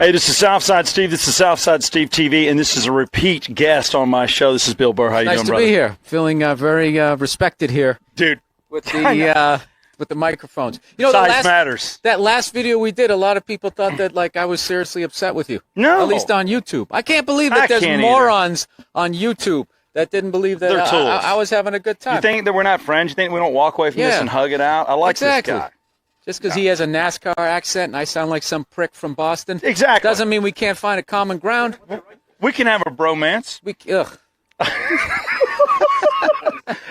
Hey, this is Southside Steve. This is Southside Steve TV, and this is a repeat guest on my show. This is Bill Burr. How you doing, brother? Nice to be here. Feeling very respected here, dude. With the microphones. You know, size matters. That last video we did, a lot of people thought that like I was seriously upset with you. No, at least on YouTube. I can't believe that there's morons on YouTube that didn't believe that I was having a good time. You think that we're not friends? You think we don't walk away from this and hug it out? I like this guy. Just because he has a NASCAR accent and I sound like some prick from Boston, exactly, doesn't mean we can't find a common ground. We can have a bromance. Ugh.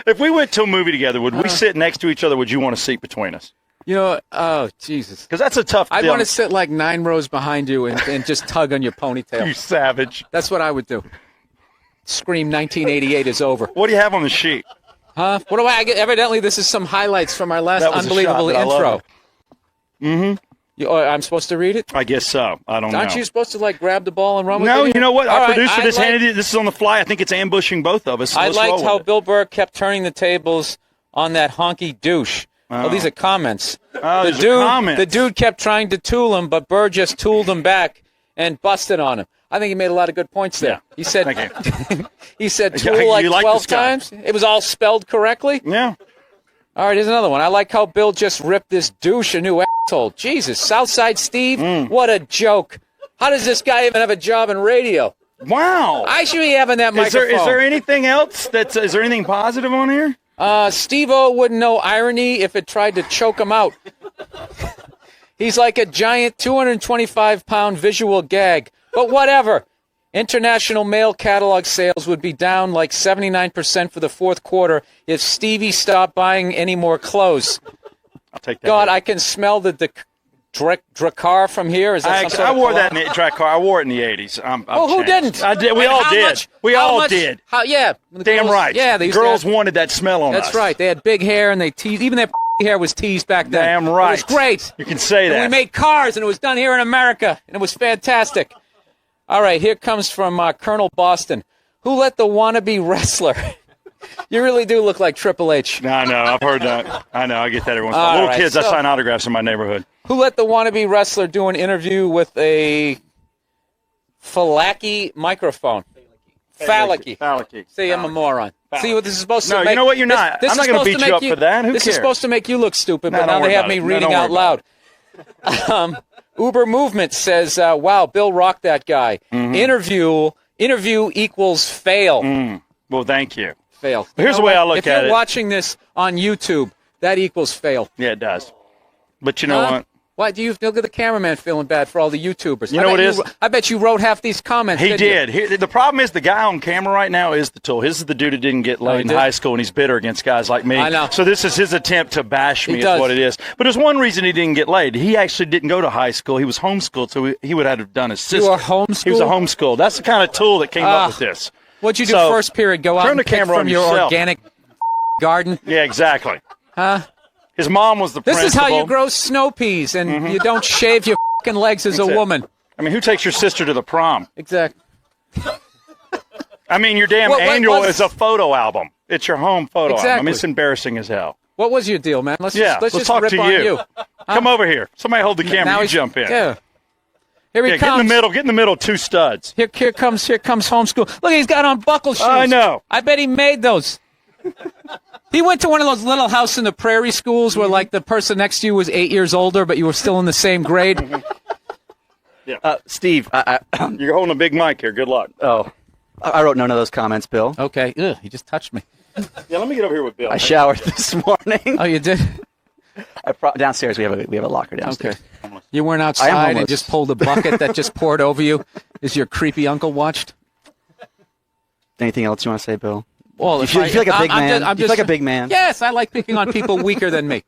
If we went to a movie together, would we sit next to each other? Would you want a seat between us? You know, oh, Jesus. Because that's a tough deal. I'd want to sit like 9 rows behind you and just tug on your ponytail. You savage. That's what I would do. Scream 1988 is over. What do you have on the sheet? Huh? What do I get? Evidently, this is some highlights from our last unbelievable intro. Mm-hmm. I'm supposed to read it? I guess so. I don't know. Aren't you supposed to, like, grab the ball and run with it? No, you know what? Our producer just handed it. This is on the fly. I think it's ambushing both of us. So I liked how Bill Burr kept turning the tables on that honky douche. Oh, these are comments. Oh, these are comments. The dude kept trying to tool him, but Burr just tooled him back and busted on him. I think he made a lot of good points there. Yeah. He said, he said tool like 12 times. It was all spelled correctly. Yeah. All right, here's another one. I like how Bill just ripped this douche a new asshole. Jesus, Southside Steve, what a joke. How does this guy even have a job in radio? Wow. I should be having that microphone. Is there anything else? Is there anything positive on here? Steve-O wouldn't know irony if it tried to choke him out. He's like a giant 225-pound visual gag. But whatever. International mail catalog sales would be down like 79% for the fourth quarter if Stevie stopped buying any more clothes. I'll take that. God, I can smell the Dracar from here. Is that I wore that in the Dracar. I wore it in the 80s. Who didn't? I did. We all did. We all did. Yeah. Damn right. Yeah, the girls wanted that smell on us. That's right. They had big hair and they teased. Even their hair was teased back then. Damn right. It was great. You can say that. And we made cars and it was done here in America and it was fantastic. All right, here comes from Colonel Boston. Who let the wannabe wrestler? You really do look like Triple H. No, I know. I've heard that. I know. I get that every once in a while. Little kids, I sign autographs in my neighborhood. Who let the wannabe wrestler do an interview with a Falaki microphone? Falaki. See, I'm a moron. See what this is supposed to make? No, you know what? You're not. I'm not going to beat you up for that. Who cares? This is supposed to make you look stupid, but now they have me reading out loud. Uber Movement says, wow, Bill rocked that guy. Mm-hmm. Interview equals fail. Well, thank you. Fail. Here's the way I look at it. If you're watching this on YouTube, that equals fail. Yeah, it does. But you know what? Why do you look at the cameraman feeling bad for all the YouTubers? You know what it is? I bet you wrote half these comments. He did. The problem is the guy on camera right now is the tool. This is the dude that didn't get laid in high school, and he's bitter against guys like me. I know. So this is his attempt to bash me, is what it is. But there's one reason he didn't get laid. He actually didn't go to high school. He was homeschooled, so he would have done his sister. You were homeschooled? He was a homeschool. That's the kind of tool that came up with this. What'd you do first period? Go out and pick from your organic garden? Yeah, exactly. Huh? His mom was the principal. This is how you grow snow peas, and you don't shave your fucking legs as a woman. I mean, who takes your sister to the prom? Exactly. I mean, your damn annual is a photo album. It's your home photo album. I mean, it's embarrassing as hell. What was your deal, man? Let's just talk rip to on you. Come over here. Somebody hold the camera. You jump in. Yeah. Here he comes. Get in the middle. Get in the middle. 2 studs. Here comes homeschool. Look, he's got on buckle shoes. I know. I bet he made those. He went to one of those little house in the prairie schools where, like, the person next to you was 8 years older, but you were still in the same grade. Yeah. Steve, you're holding a big mic here. Good luck. Oh, I wrote none of those comments, Bill. Okay. Ugh, he just touched me. Yeah, let me get over here with Bill. I showered this morning. Oh, you did? Downstairs, we have a locker downstairs. Okay. You weren't outside and just pulled a bucket that just poured over you as your creepy uncle watched? Anything else you want to say, Bill? Well, you feel like a big man. You feel like a big man. Yes, I like picking on people weaker than me.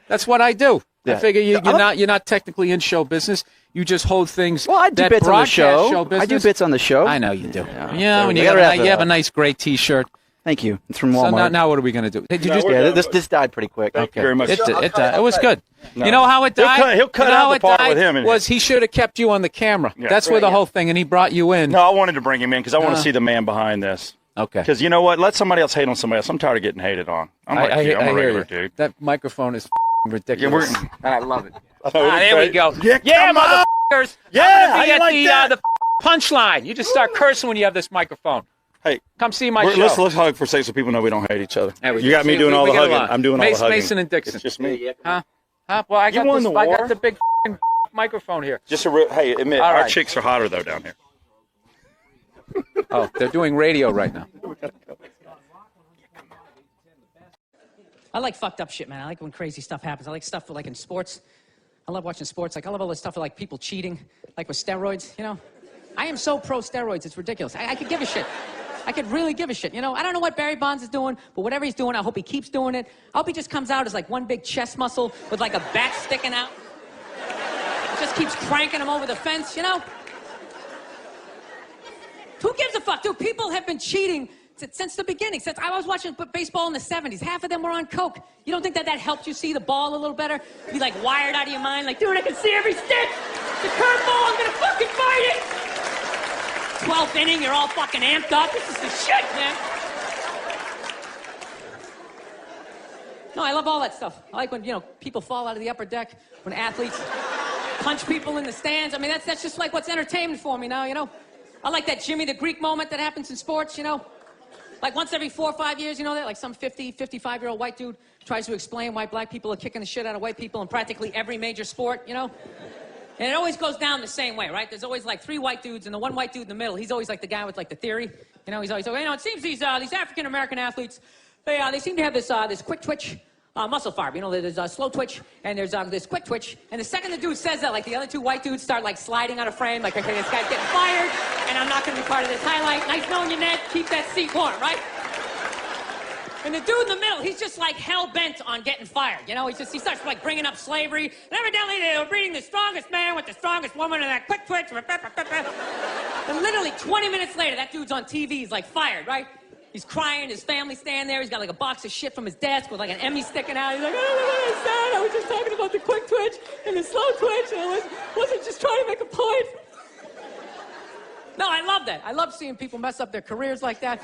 That's what I do. Yeah. I figure you're not technically in show business. You just hold things. Well, I do bits on the show. I do bits on the show. I know you do. Yeah, when you have a nice gray T-shirt. Thank you. It's from Walmart. So now what are we going to do? This died pretty quick. Thank you very much. It was good. No. You know how it died? He'll cut out the part with him. He should have kept you on the camera. Yeah. That's where the whole thing, and he brought you in. No, I wanted to bring him in because I want to see the man behind this. Okay. Because you know what? Let somebody else hate on somebody else. I'm tired of getting hated on. I'm a regular dude. That microphone is ridiculous. And I love it. There we go. Yeah, mother. motherfuckers. Yeah, I'm how gonna you be like at the punchline. You just start cursing when you have this microphone. Hey, come see my show. Let's hug for a second so people know we don't hate each other. Yeah, you got me doing all the hugging. I'm doing all the hugging. Mason and Dixon. It's just me. Huh? Well, I got this. I got the big microphone here. Just a real. Hey, admit All our right. chicks are hotter though down here. Oh, they're doing radio right now. I like fucked up shit, man. I like when crazy stuff happens. I like stuff like in sports. I love watching sports. Like I love all this stuff like people cheating, like with steroids. You know, I am so pro steroids. It's ridiculous. I could give a shit. I could really give a shit. You know, I don't know what Barry Bonds is doing, but whatever he's doing, I hope he keeps doing it. I hope he just comes out as like one big chest muscle with like a bat sticking out. It just keeps cranking him over the fence, you know? Who gives a fuck? Dude, people have been cheating since the beginning. Since I was watching baseball in the 70s, half of them were on coke. You don't think that helped you see the ball a little better? Be like wired out of your mind, like, dude, I can see every stick. The curveball, I'm gonna fucking fight it. 12th inning, you're all fucking amped up. This is the shit, man. No, I love all that stuff. I like when, you know, people fall out of the upper deck, when athletes punch people in the stands. I mean, that's just like what's entertainment for me now, you know? I like that Jimmy the Greek moment that happens in sports, you know? Like once every 4 or 5 years, you know that? Like some 50, 55-year-old white dude tries to explain why black people are kicking the shit out of white people in practically every major sport, you know? And it always goes down the same way, right? There's always like 3 white dudes, and the one white dude in the middle, he's always like the guy with like the theory. You know, he's always like, you know, it seems these African-American athletes, they seem to have this quick twitch muscle fiber. You know, there's a slow twitch, and there's this quick twitch. And the second the dude says that, like the other 2 white dudes start like sliding out of frame, like, okay, this guy's getting fired, and I'm not going to be part of this highlight. Nice knowing you, Ned. Keep that seat warm, right? And the dude in the middle, he's just like hell-bent on getting fired. You know, he starts like bringing up slavery. And evidently they were breeding the strongest man with the strongest woman and that quick twitch. And literally 20 minutes later, that dude's on TV. He's like fired, right? He's crying. His family's standing there. He's got like a box of shit from his desk with like an Emmy sticking out. He's like, oh, I'm sad. I was just talking about the quick twitch and the slow twitch. And I wasn't just trying to make a point. No, I love that. I love seeing people mess up their careers like that.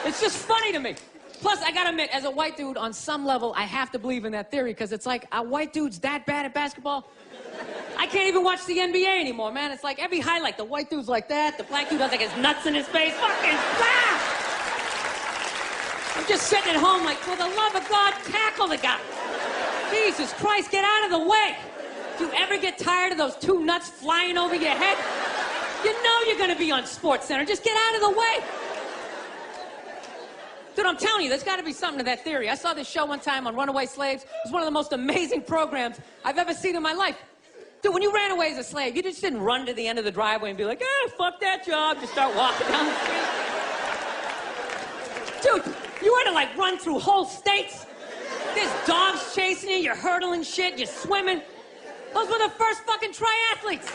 It's just funny to me. Plus, I gotta admit, as a white dude, on some level, I have to believe in that theory, because it's like, are white dudes that bad at basketball? I can't even watch the NBA anymore, man. It's like every highlight, the white dude's like that, the black dude has like his nuts in his face. Fucking blah! I'm just sitting at home like, for the love of God, tackle the guy. Jesus Christ, get out of the way. Do you ever get tired of those 2 nuts flying over your head? You know you're gonna be on SportsCenter. Just get out of the way. Dude, I'm telling you, there's got to be something to that theory. I saw this show one time on runaway slaves. It was one of the most amazing programs I've ever seen in my life. Dude, when you ran away as a slave, you just didn't run to the end of the driveway and be like, fuck that job. Just start walking down the street. Dude, you had to like run through whole states. There's dogs chasing you, you're hurdling shit, you're swimming. Those were the first fucking triathletes.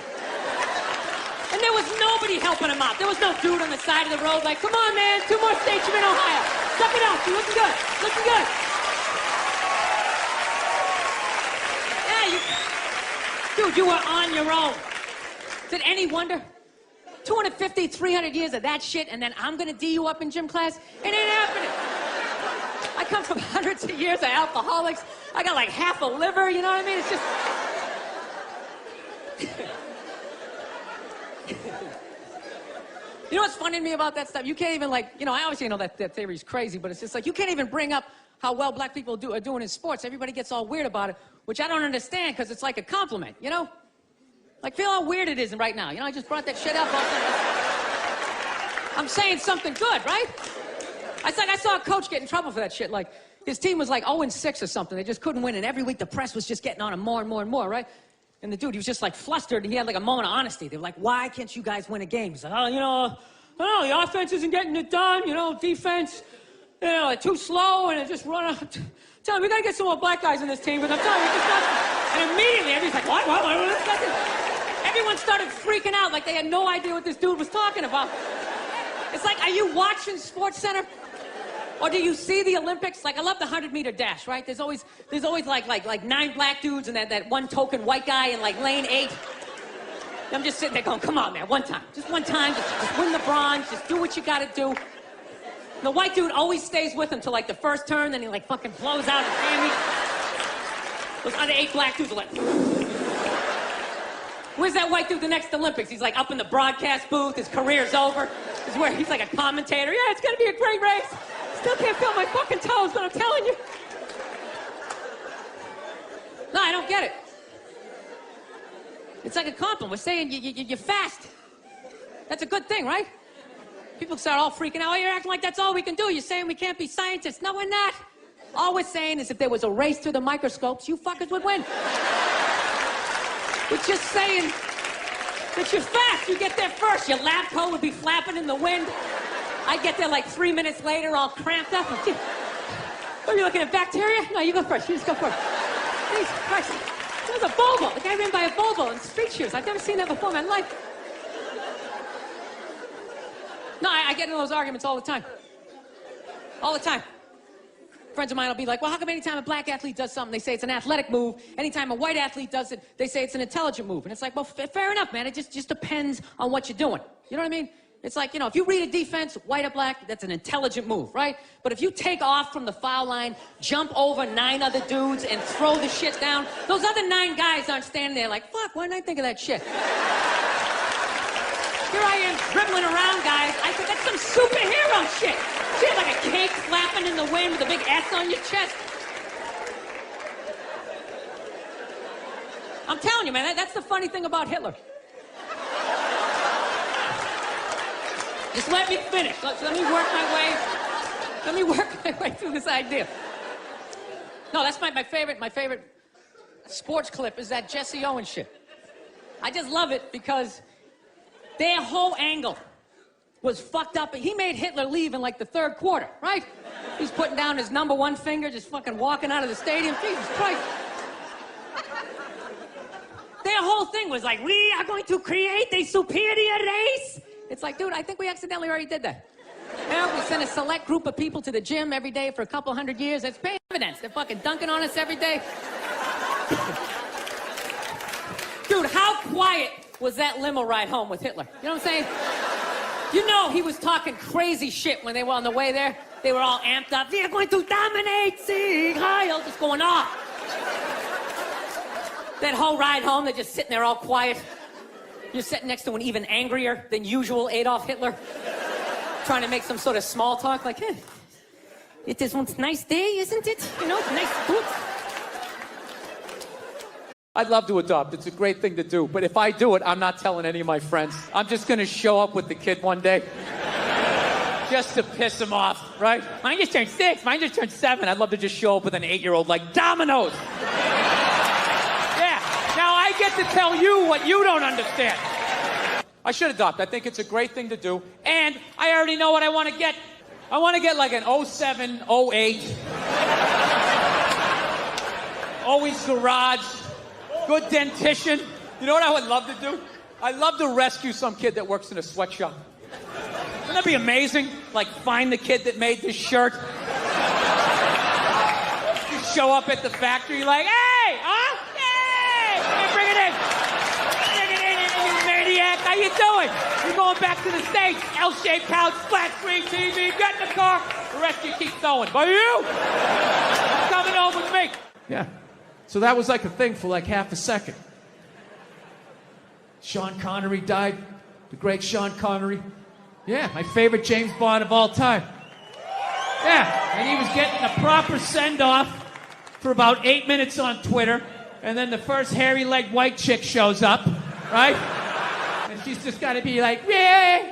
And there was nobody helping him out. There was no dude on the side of the road like, come on, man, 2 more states, you're in Ohio. Suck it up, you're looking good, looking good. Yeah, dude, you were on your own. Is it any wonder? 250, 300 years of that shit, and then I'm gonna D you up in gym class? It ain't happening. I come from hundreds of years of alcoholics. I got like half a liver, you know what I mean? It's just... You know what's funny to me about that stuff? You can't even like, you know, I obviously know that theory's crazy, but it's just like, you can't even bring up how well black people are doing in sports. Everybody gets all weird about it, which I don't understand, because it's like a compliment, you know? Like, feel how weird it is right now. You know, I just brought that shit up. I'm saying something good, right? I saw a coach get in trouble for that shit. Like, his team was like 0-6 or something. They just couldn't win, and every week the press was just getting on him more and more and more, right? And the dude, he was just like flustered, and he had like a moment of honesty. They were like, why can't you guys win a game? He's like, oh, you know, I don't know, the offense isn't getting it done, you know, defense, you know, they're too slow, and it just run out. Tell me, we gotta get some more black guys on this team, because I'm telling you, it's just not. And immediately, everybody's like, what? Everyone started freaking out like they had no idea what this dude was talking about. It's like, are you watching SportsCenter? Or do you see the Olympics? Like, I love the 100-meter dash, right? There's always like 9 black dudes and that one token white guy in like lane 8. I'm just sitting there going, come on, man, one time. Just one time, just win the bronze, just do what you gotta do. And the white dude always stays with him till like the first turn, then he like fucking blows out his hammy. Those other 8 black dudes are like... Where's that white dude the next Olympics? He's like up in the broadcast booth. His career's over. He's like a commentator. Yeah, it's going to be a great race. Still can't feel my fucking toes, but I'm telling you. No, I don't get it. It's like a compliment. We're saying you're fast. That's a good thing, right? People start all freaking out. Oh, you're acting like that's all we can do. You're saying we can't be scientists. No, we're not. All we're saying is if there was a race through the microscopes, you fuckers would win. We're just saying that you're fast. You get there first. Your lab coat would be flapping in the wind. I'd get there like 3 minutes later, all cramped up. What are you looking at, bacteria? No, you go first. You just go first. Jesus Christ. It was a Volvo. The guy ran by a Volvo in street shoes. I've never seen that before in my life. No, I get into those arguments all the time. All the time. Friends of mine will be like, well, how come anytime a black athlete does something, they say it's an athletic move? Anytime a white athlete does it, they say it's an intelligent move. And it's like, well, fair enough, man. It just depends on what you're doing. You know what I mean? It's like, if you read a defense, white or black, that's an intelligent move, right? But if you take off from the foul line, jump over 9 other dudes, and throw the shit down, those other 9 guys aren't standing there like, fuck, why didn't I think of that shit? Here I am dribbling around, guys. I said, that's some superhero shit. Shit, like a cake flapping in the wind with a big S on your chest. I'm telling you, man, that's the funny thing about Hitler. Just let me finish. Let me work my way through this idea. No, that's my favorite sports clip is that Jesse Owens shit. I just love it because their whole angle was fucked up. He made Hitler leave in like the 3rd quarter, right? He's putting down his number 1 finger, just fucking walking out of the stadium. Jesus Christ. Their whole thing was like, we are going to create a superior race. It's like, dude, I think we accidentally already did that. We send a select group of people to the gym every day for a couple hundred years. It's paying evidence. They're fucking dunking on us every day. Dude, how quiet was that limo ride home with Hitler? You know what I'm saying? You know he was talking crazy shit when they were on the way there. They were all amped up. We are going to dominate Sieg Heil, just going off. That whole ride home, they're just sitting there all quiet. You're sitting next to an even angrier than usual Adolf Hitler, trying to make some sort of small talk, like, hey, it is one nice day, isn't it? Nice food. I'd love to adopt. It's a great thing to do. But if I do it, I'm not telling any of my friends. I'm just going to show up with the kid one day just to piss him off, right? Mine just turned 6. Mine just turned 7. I'd love to just show up with an 8-year-old like dominoes. Yeah. Now I get to tell you what you don't understand. I should adopt. I think it's a great thing to do. And I already know what I want to get. I want to get like an 07, 08. Always garage. Good dentition. You know what I would love to do? I'd love to rescue some kid that works in a sweatshop. Wouldn't that be amazing? Like, find the kid that made this shirt. Just show up at the factory like, hey, huh? Hey, bring it in. Bring it in, you maniac. How you doing? You're going back to the States. L-shaped couch, flat screen TV, get in the car. The rest of you keep going. But you, coming home with me. Yeah. So that was like a thing for like half a second. Sean Connery died. The great Sean Connery. Yeah, my favorite James Bond of all time. Yeah, and he was getting a proper send-off for about 8 minutes on Twitter, and then the first hairy-legged white chick shows up, right? And she's just got to be like, yeah,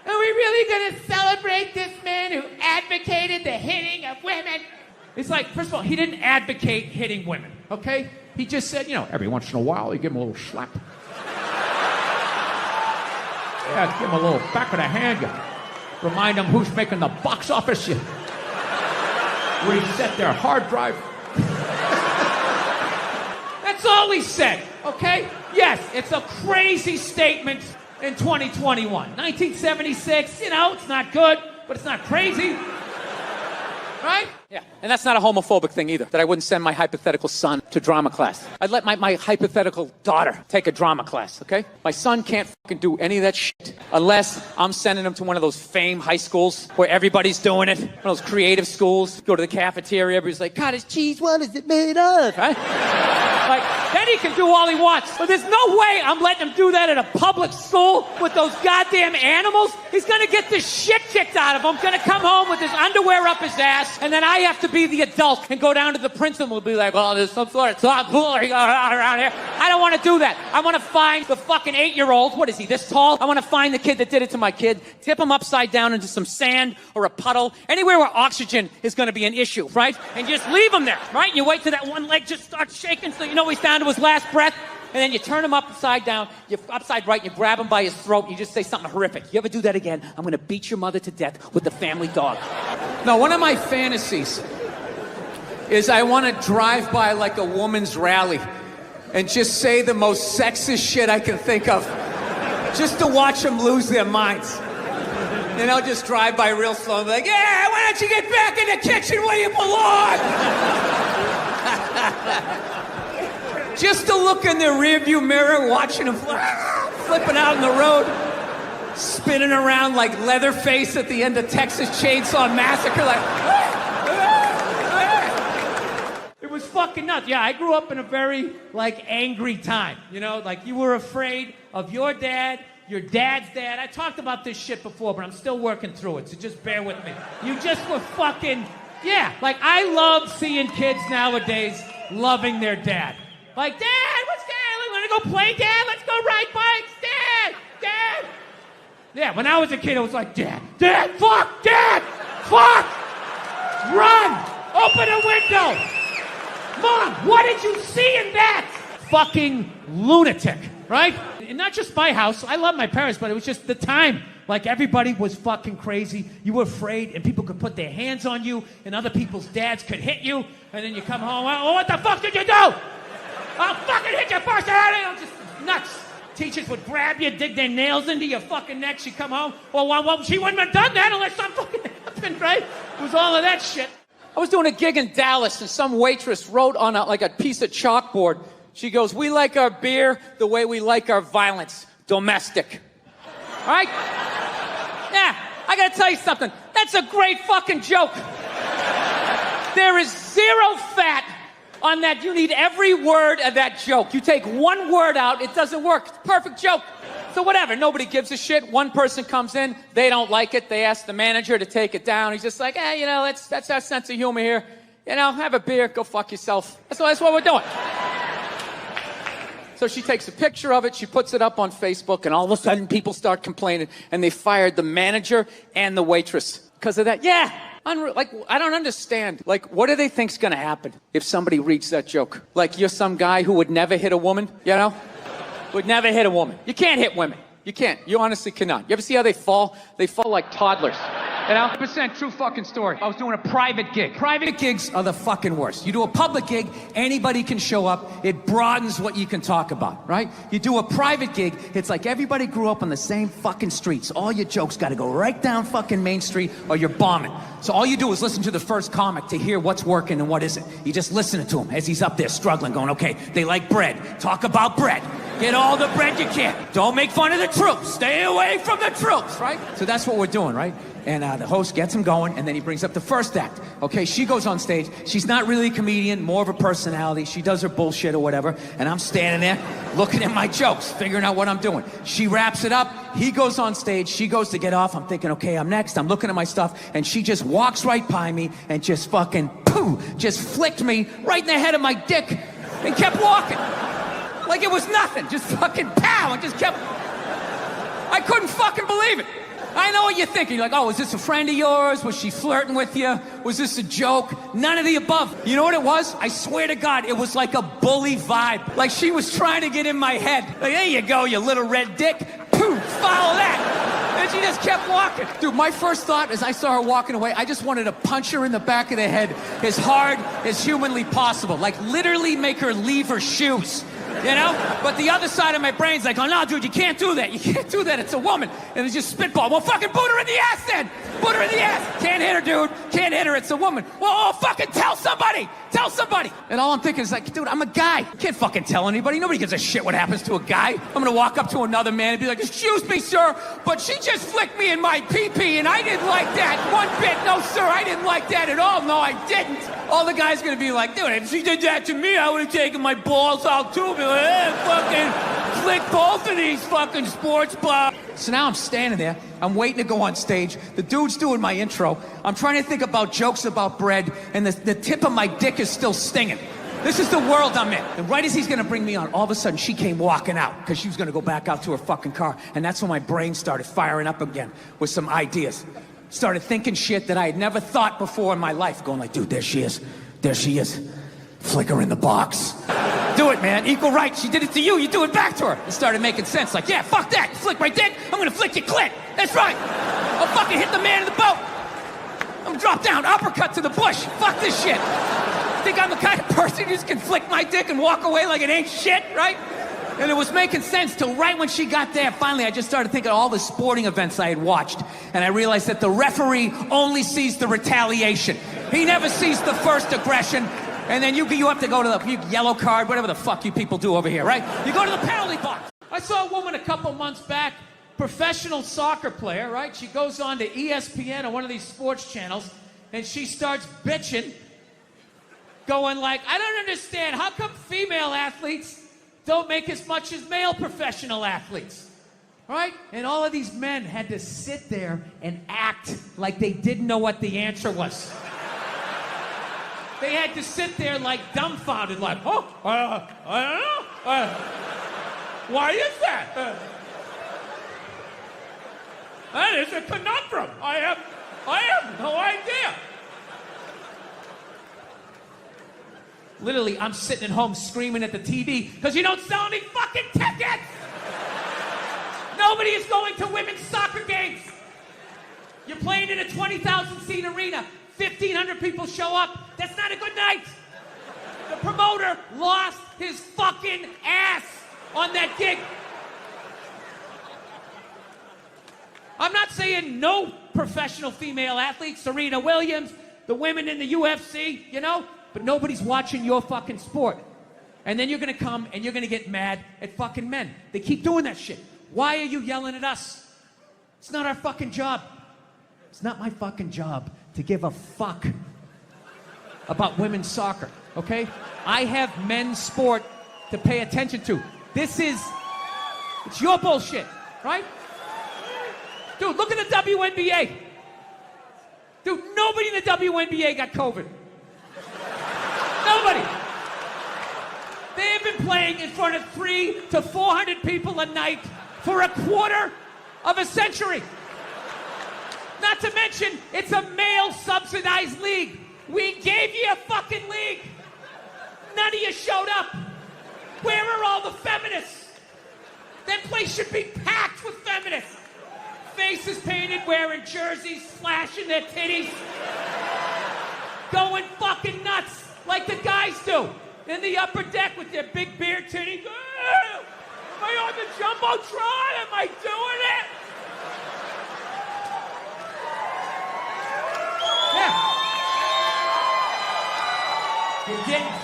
are we really going to celebrate this man who advocated the hitting of women? It's like, first of all, he didn't advocate hitting women, okay? He just said, every once in a while, you give him a little slap. Yeah, give him a little back of the hand. You remind him who's making the box office. You reset their hard drive. That's all he said, okay? Yes, it's a crazy statement in 2021. 1976, it's not good, but it's not crazy. Right? Yeah, and that's not a homophobic thing either, that I wouldn't send my hypothetical son to drama class. I'd let my hypothetical daughter take a drama class, okay? My son can't fucking do any of that shit unless I'm sending him to one of those fame high schools where everybody's doing it, one of those creative schools. Go to the cafeteria, everybody's like, cottage cheese, what is it made of? Right? Like, then he can do all he wants. But there's no way I'm letting him do that at a public school with those goddamn animals. He's gonna get the shit kicked out of him, gonna come home with his underwear up his ass, and then I have to be the adult and go down to the principal and be like, oh, there's some sort of tomfoolery going on around here. I don't want to do that. I want to find the fucking 8-year-old. What is he, this tall? I want to find the kid that did it to my kid, tip him upside down into some sand or a puddle, anywhere where oxygen is going to be an issue, right? And just leave him there, right? And you wait till that one leg just starts shaking so you know he's down to his last breath. And then you turn him upside down, you're upside right, you grab him by his throat, and you just say something horrific. You ever do that again, I'm going to beat your mother to death with the family dog. Now, one of my fantasies is I want to drive by like a woman's rally and just say the most sexist shit I can think of, just to watch them lose their minds. And I'll just drive by real slow and be like, yeah, why don't you get back in the kitchen where you belong? Just to look in the rearview mirror, watching them flipping out on the road, spinning around like Leatherface at the end of Texas Chainsaw Massacre, like. It was fucking nuts. Yeah, I grew up in a very, like, angry time. You know, like, you were afraid of your dad's dad. I talked about this shit before, but I'm still working through it, so just bear with me. You just were fucking, yeah. Like, I love seeing kids nowadays loving their dad. Like, Dad, what's Dad? Want to go play, Dad? Let's go ride bikes, Dad. Yeah, when I was a kid, it was like, Dad, fuck, run, open a window. Mom, what did you see in that? Fucking lunatic, right? And not just my house. I love my parents, but it was just the time. Like, everybody was fucking crazy. You were afraid, and people could put their hands on you, and other people's dads could hit you, and then you come home, oh, what the fuck did you do? I'll fucking hit you first. Just nuts. Teachers would grab you, dig their nails into your fucking neck. She'd come home. Well, she wouldn't have done that unless something fucking happened, right? It was all of that shit. I was doing a gig in Dallas, and some waitress wrote on a piece of chalkboard. She goes, we like our beer the way we like our violence. Domestic. All right? Yeah, I gotta tell you something. That's a great fucking joke. There is zero fat on that. You need every word of that joke. You take one word out, it doesn't work. It's a perfect joke. So whatever, nobody gives a shit. One person comes in, they don't like it. They ask the manager to take it down. He's just like, you know, that's our sense of humor here. You know, have a beer, go fuck yourself. That's what we're doing. So she takes a picture of it, she puts it up on Facebook, and all of a sudden people start complaining, and they fired the manager and the waitress because of that. Yeah. Like, I don't understand. Like, what do they think's gonna happen if somebody reads that joke? Like, you're some guy who would never hit a woman, you know? Would never hit a woman. You can't hit women. You can't. You honestly cannot. You ever see how they fall? They fall like toddlers. You know? 100% true fucking story. I was doing a private gig. Private gigs are the fucking worst. You do a public gig, anybody can show up. It broadens what you can talk about, right? You do a private gig, it's like everybody grew up on the same fucking streets. All your jokes gotta go right down fucking Main Street or you're bombing. So all you do is listen to the first comic to hear what's working and what isn't. You just listen to him as he's up there struggling, going, okay, they like bread. Talk about bread. Get all the bread you can. Don't make fun of the troops. Stay away from the troops, right? So that's what we're doing, right? And the host gets him going, and then he brings up the first act. Okay, she goes on stage. She's not really a comedian, more of a personality. She does her bullshit or whatever, and I'm standing there looking at my jokes, figuring out what I'm doing. She wraps it up. He goes on stage. She goes to get off. I'm thinking, okay, I'm next. I'm looking at my stuff, and she just walks right by me and just fucking, pooh, just flicked me right in the head of my dick and kept walking. Like it was nothing. Just fucking pow, and just kept... I couldn't fucking believe it. I know what you're thinking. You're like, oh, is this a friend of yours? Was she flirting with you? Was this a joke? None of the above. You know what it was? I swear to God, it was like a bully vibe. Like she was trying to get in my head. Like, there you go, you little red dick. Poof, follow that. And she just kept walking. Dude, my first thought as I saw her walking away, I just wanted to punch her in the back of the head as hard as humanly possible. Like literally make her leave her shoes. You know? But the other side of my brain's like, oh, no, dude, you can't do that. You can't do that. It's a woman. And it's just spitball. Well, fucking boot her in the ass then. Boot her in the ass. Can't hit her, dude. Can't hit her. It's a woman. Well, fucking tell somebody. Tell somebody. And all I'm thinking is like, dude, I'm a guy. I can't fucking tell anybody. Nobody gives a shit what happens to a guy. I'm going to walk up to another man and be like, excuse me, sir, but she just flicked me in my pee-pee and I didn't like that one bit. No, sir, I didn't like that at all. No, I didn't. All the guy's going to be like, dude, if she did that to me, I would have taken my balls out too. Be like, hey, fucking flick both of these fucking sports bars. So now I'm standing there. I'm waiting to go on stage. The dude's doing my intro. I'm trying to think about jokes about bread, and the tip of my dick is still stinging. This is the world I'm in. And right as he's going to bring me on, all of a sudden she came walking out because she was going to go back out to her fucking car. And that's when my brain started firing up again with some ideas. Started thinking shit that I had never thought before in my life. Going like, dude, there she is. There she is. Flick her in the box. Do it, man. Equal rights. She did it to you. You do it back to her. It started making sense. Like, yeah, fuck that. You flick my dick. I'm going to flick your clit. That's right. I'll fucking hit the man in the boat. I'm going to drop down. Uppercut to the bush. Fuck this shit. Think I'm the kind of person who just can flick my dick and walk away like it ain't shit, right? And it was making sense till right when she got there. Finally, I just started thinking of all the sporting events I had watched. And I realized that the referee only sees the retaliation. He never sees the first aggression. And then you have to go to the yellow card, whatever the fuck you people do over here, right? You go to the penalty box. I saw a woman a couple months back, professional soccer player, right? She goes on to ESPN or one of these sports channels, and she starts bitching, going like, I don't understand. How come female athletes don't make as much as male professional athletes? Right? And all of these men had to sit there and act like they didn't know what the answer was. They had to sit there like dumbfounded, like, oh, I don't know. Why is that? That is a conundrum. I have no idea. Literally, I'm sitting at home screaming at the TV because you don't sell any fucking tickets. Nobody is going to women's soccer games. You're playing in a 20,000 seat arena. 1,500 people show up. That's not a good night. The promoter lost his fucking ass on that gig. I'm not saying no professional female athletes, Serena Williams, the women in the UFC, you know, but nobody's watching your fucking sport. And then you're gonna come and you're gonna get mad at fucking men. They keep doing that shit. Why are you yelling at us? It's not our fucking job. It's not my fucking job to give a fuck about women's soccer, okay? I have men's sport to pay attention to. It's your bullshit, right? Dude, look at the WNBA. Dude, nobody in the WNBA got COVID. Nobody. They have been playing in front of 300 to 400 people a night for a quarter of a century. Not to mention, it's a male-subsidized league. We gave you a fucking league. None of you showed up. Where are all the feminists? That place should be packed with feminists. Faces painted, wearing jerseys, flashing their titties. Going fucking nuts like the guys do. In the upper deck with their big beer titties. Am I on the Jumbotron? Am I doing it? Yeah. You didn't.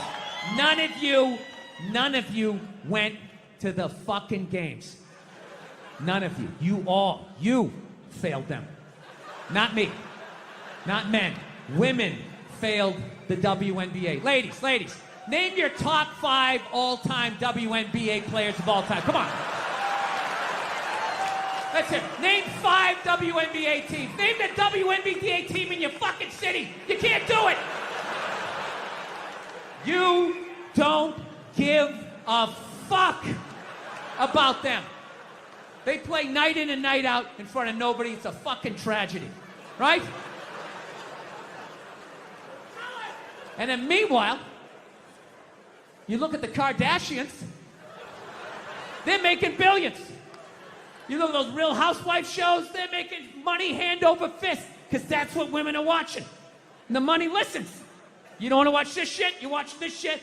None of you went to the fucking games. None of you. You failed them. Not me. Not men. Women failed the WNBA. Ladies, name your top 5 all-time WNBA players of all time. Come on. That's it. Name 5 WNBA teams. Name the WNBA team in your fucking city. You can't do it. You don't give a fuck about them. They play night in and night out in front of nobody. It's a fucking tragedy, right? And then meanwhile, you look at the Kardashians, they're making billions. You look at those Real Housewives shows, they're making money hand over fist, because that's what women are watching. And the money listens. You don't want to watch this shit, you watch this shit.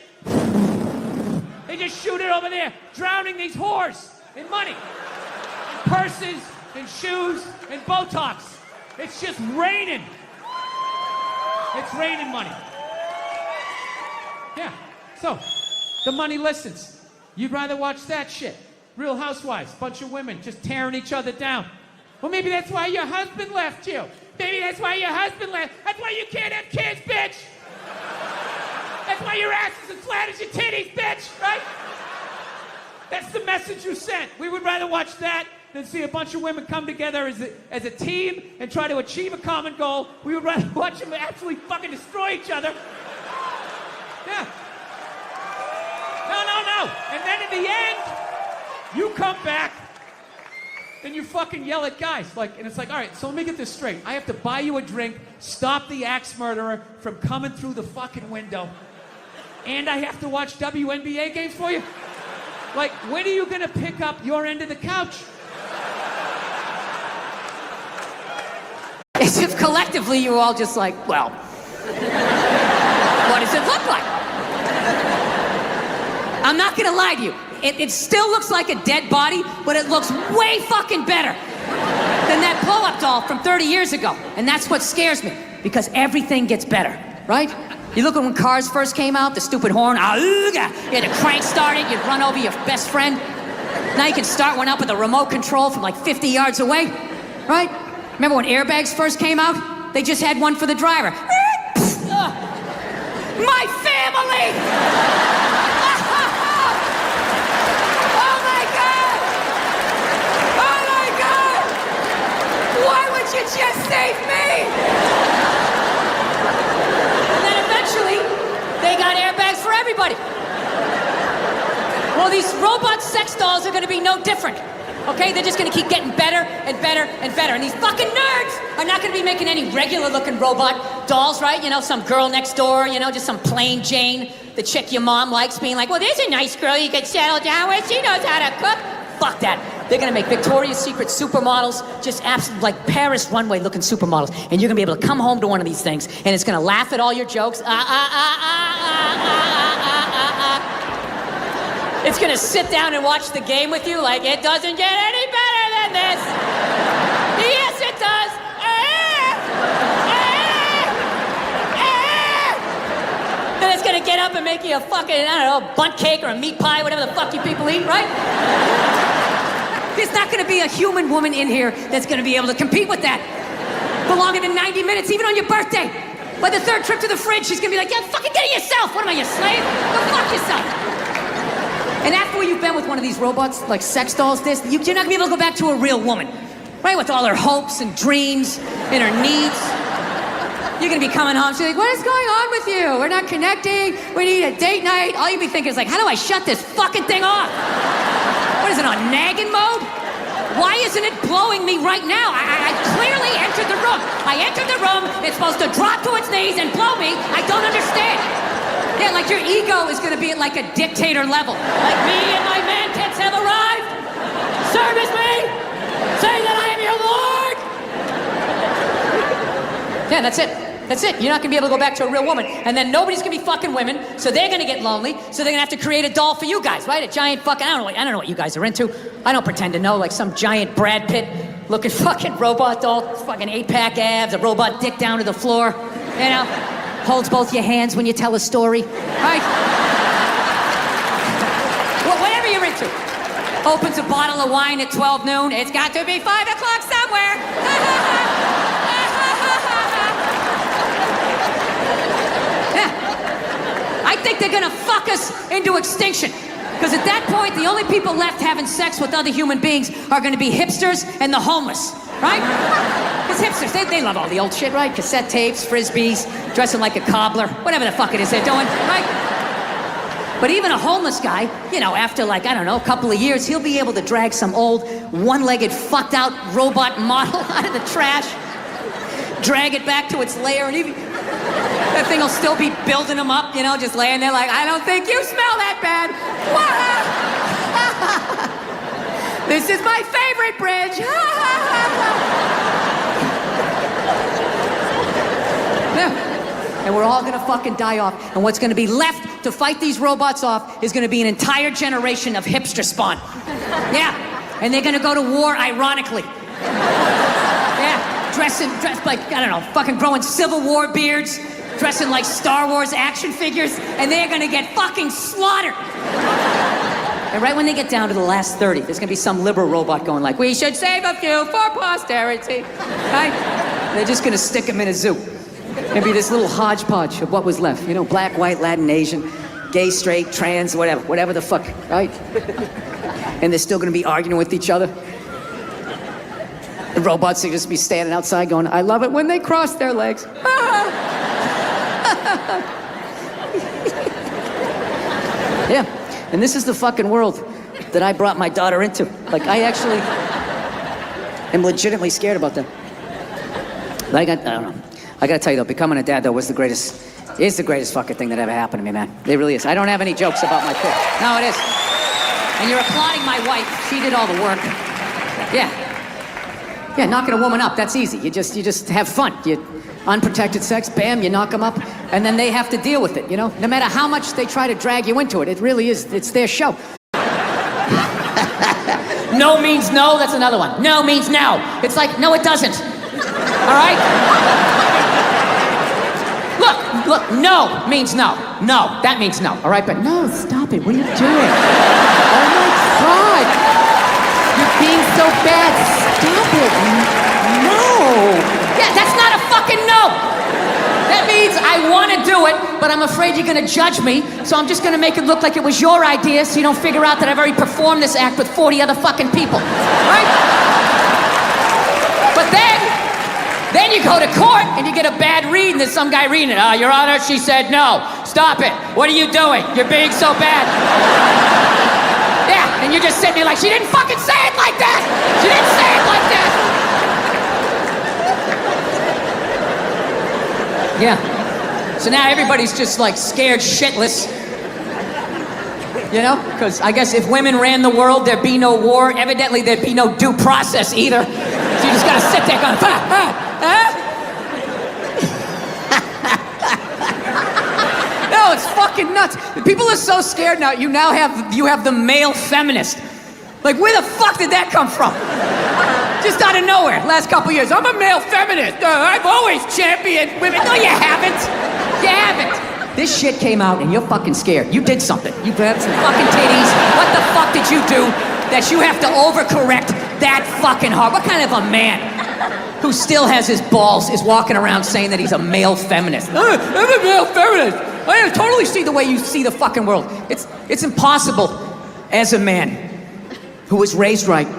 They just shoot it over there, drowning these whores in money. In purses, in shoes, in Botox. It's just raining. It's raining money. Yeah, so, the money listens. You'd rather watch that shit. Real Housewives, bunch of women just tearing each other down. Well, maybe that's why your husband left you. Maybe that's why your husband left. That's why you can't have kids, bitch. That's why your ass is as flat as your titties, bitch, right? That's the message you sent. We would rather watch that than see a bunch of women come together as a team and try to achieve a common goal. We would rather watch them actually fucking destroy each other. Yeah. No. And then in the end, you come back and you fucking yell at guys. And it's like, all right, so let me get this straight. I have to buy you a drink, stop the axe murderer from coming through the fucking window, and I have to watch WNBA games for you? Like, when are you gonna pick up your end of the couch? As if collectively you were all just like, well, what does it look like? I'm not gonna lie to you. It still looks like a dead body, but it looks way fucking better than that blow-up doll from 30 years ago. And that's what scares me, because everything gets better, right? You look at when cars first came out, the stupid horn, you had to crank start it, you'd run over your best friend. Now you can start one up with a remote control from like 50 yards away, right? Remember when airbags first came out? They just had one for the driver. My family! You just saved me! And then eventually, they got airbags for everybody. Well, these robot sex dolls are gonna be no different. Okay? They're just gonna keep getting better and better and better. And these fucking nerds are not gonna be making any regular looking robot dolls, right? You know, some girl next door, you know, just some plain Jane, the chick your mom likes, being like, well, there's a nice girl you could settle down with, she knows how to cook. Fuck that. They're gonna make Victoria's Secret supermodels, just absolute, like Paris runway looking supermodels. And you're gonna be able to come home to one of these things, and it's gonna laugh at all your jokes. It's gonna sit down and watch the game with you like it doesn't get any better than this. Yes, it does. Then it's gonna get up and make you a fucking, I don't know, bunt cake or a meat pie, whatever the fuck you people eat, right? There's not gonna be a human woman in here that's gonna be able to compete with that. For longer than 90 minutes, even on your birthday. By the third trip to the fridge, she's gonna be like, yeah, fucking get it yourself. What am I, your slave? Go fuck yourself. And after you've been with one of these robots, like sex dolls, you're not gonna be able to go back to a real woman. Right, with all her hopes and dreams and her needs. You're gonna be coming home, she's like, what is going on with you? We're not connecting, we need a date night. All you'd be thinking is like, how do I shut this fucking thing off? What is it, on nagging mode? Why isn't it blowing me right now? I clearly entered the room. I entered the room, it's supposed to drop to its knees and blow me. I don't understand. Yeah, like your ego is gonna be at like a dictator level. Like, me and my man tits have arrived. Service me. Say that I am your lord. Yeah, that's it. That's it. You're not gonna be able to go back to a real woman. And then nobody's gonna be fucking women, so they're gonna get lonely, so they're gonna have to create a doll for you guys, right? A giant fucking, I don't know what you guys are into. I don't pretend to know, like some giant Brad Pitt looking fucking robot doll, fucking 8-pack abs, a robot dick down to the floor, you know? Holds both your hands when you tell a story, right? Well, whatever you're into. Opens a bottle of wine at 12 noon. It's got to be 5 o'clock somewhere. I think they're gonna fuck us into extinction. Because at that point, the only people left having sex with other human beings are gonna be hipsters and the homeless, right? Because hipsters, they love all the old shit, right? Cassette tapes, frisbees, dressing like a cobbler, whatever the fuck it is they're doing, right? But even a homeless guy, you know, after like, I don't know, a couple of years, he'll be able to drag some old one-legged fucked out robot model out of the trash, drag it back to its lair, and that thing will still be building them up, you know, just laying there like, I don't think you smell that bad. This is my favorite bridge. and we're all gonna fucking die off. And what's gonna be left to fight these robots off is gonna be an entire generation of hipster spawn. Yeah, and they're gonna go to war ironically. Yeah, dressed like, I don't know, fucking growing Civil War beards, dressing like Star Wars action figures, and they're gonna get fucking slaughtered. And right when they get down to the last 30, there's gonna be some liberal robot going like, we should save a few for posterity, right? And they're just gonna stick them in a zoo. Maybe this little hodgepodge of what was left. You know, black, white, Latin, Asian, gay, straight, trans, whatever the fuck, right? And they're still gonna be arguing with each other. The robots will just be standing outside going, I love it when they cross their legs. Yeah, and this is the fucking world that I brought my daughter into. Like, I actually am legitimately scared about that. Like, I don't know. I gotta tell you though, becoming a dad though is the greatest fucking thing that ever happened to me, man. It really is. I don't have any jokes about my kid. No, it is. And you're applauding my wife. She did all the work. Yeah. Yeah, knocking a woman up, that's easy. You just have fun. You unprotected sex, bam, you knock them up, and then they have to deal with it, you know? No matter how much they try to drag you into it, it really is, it's their show. No means no, that's another one. No means no. It's like, no, it doesn't. All right? Look, no means no. No, that means no, all right? But no, stop it, what are you doing? Oh my God. You're being so bad, stop it. No. Yeah, that's not a fucking no. That means I want to do it, but I'm afraid you're going to judge me, so I'm just going to make it look like it was your idea so you don't figure out that I've already performed this act with 40 other fucking people, right? But then you go to court and you get a bad read and there's some guy reading it. Your Honor, she said no. Stop it. What are you doing? You're being so bad. Yeah, and you're just sitting there like, she didn't fucking say it like that. She didn't say it like that. Yeah. So now everybody's just like scared shitless. You know? Because I guess if women ran the world, there'd be no war. Evidently, there'd be no due process either. So you just gotta sit there going, No, it's fucking nuts. People are so scared now. You have the male feminist. Like, where the fuck did that come from? Just out of nowhere, last couple years. I'm a male feminist. I've always championed women. No, you haven't. You haven't. This shit came out and you're fucking scared. You did something. You grabbed some fucking titties. What the fuck did you do that you have to overcorrect that fucking hard? What kind of a man who still has his balls is walking around saying that he's a male feminist? I'm a male feminist. I totally see the way you see the fucking world. It's impossible as a man who was raised right. To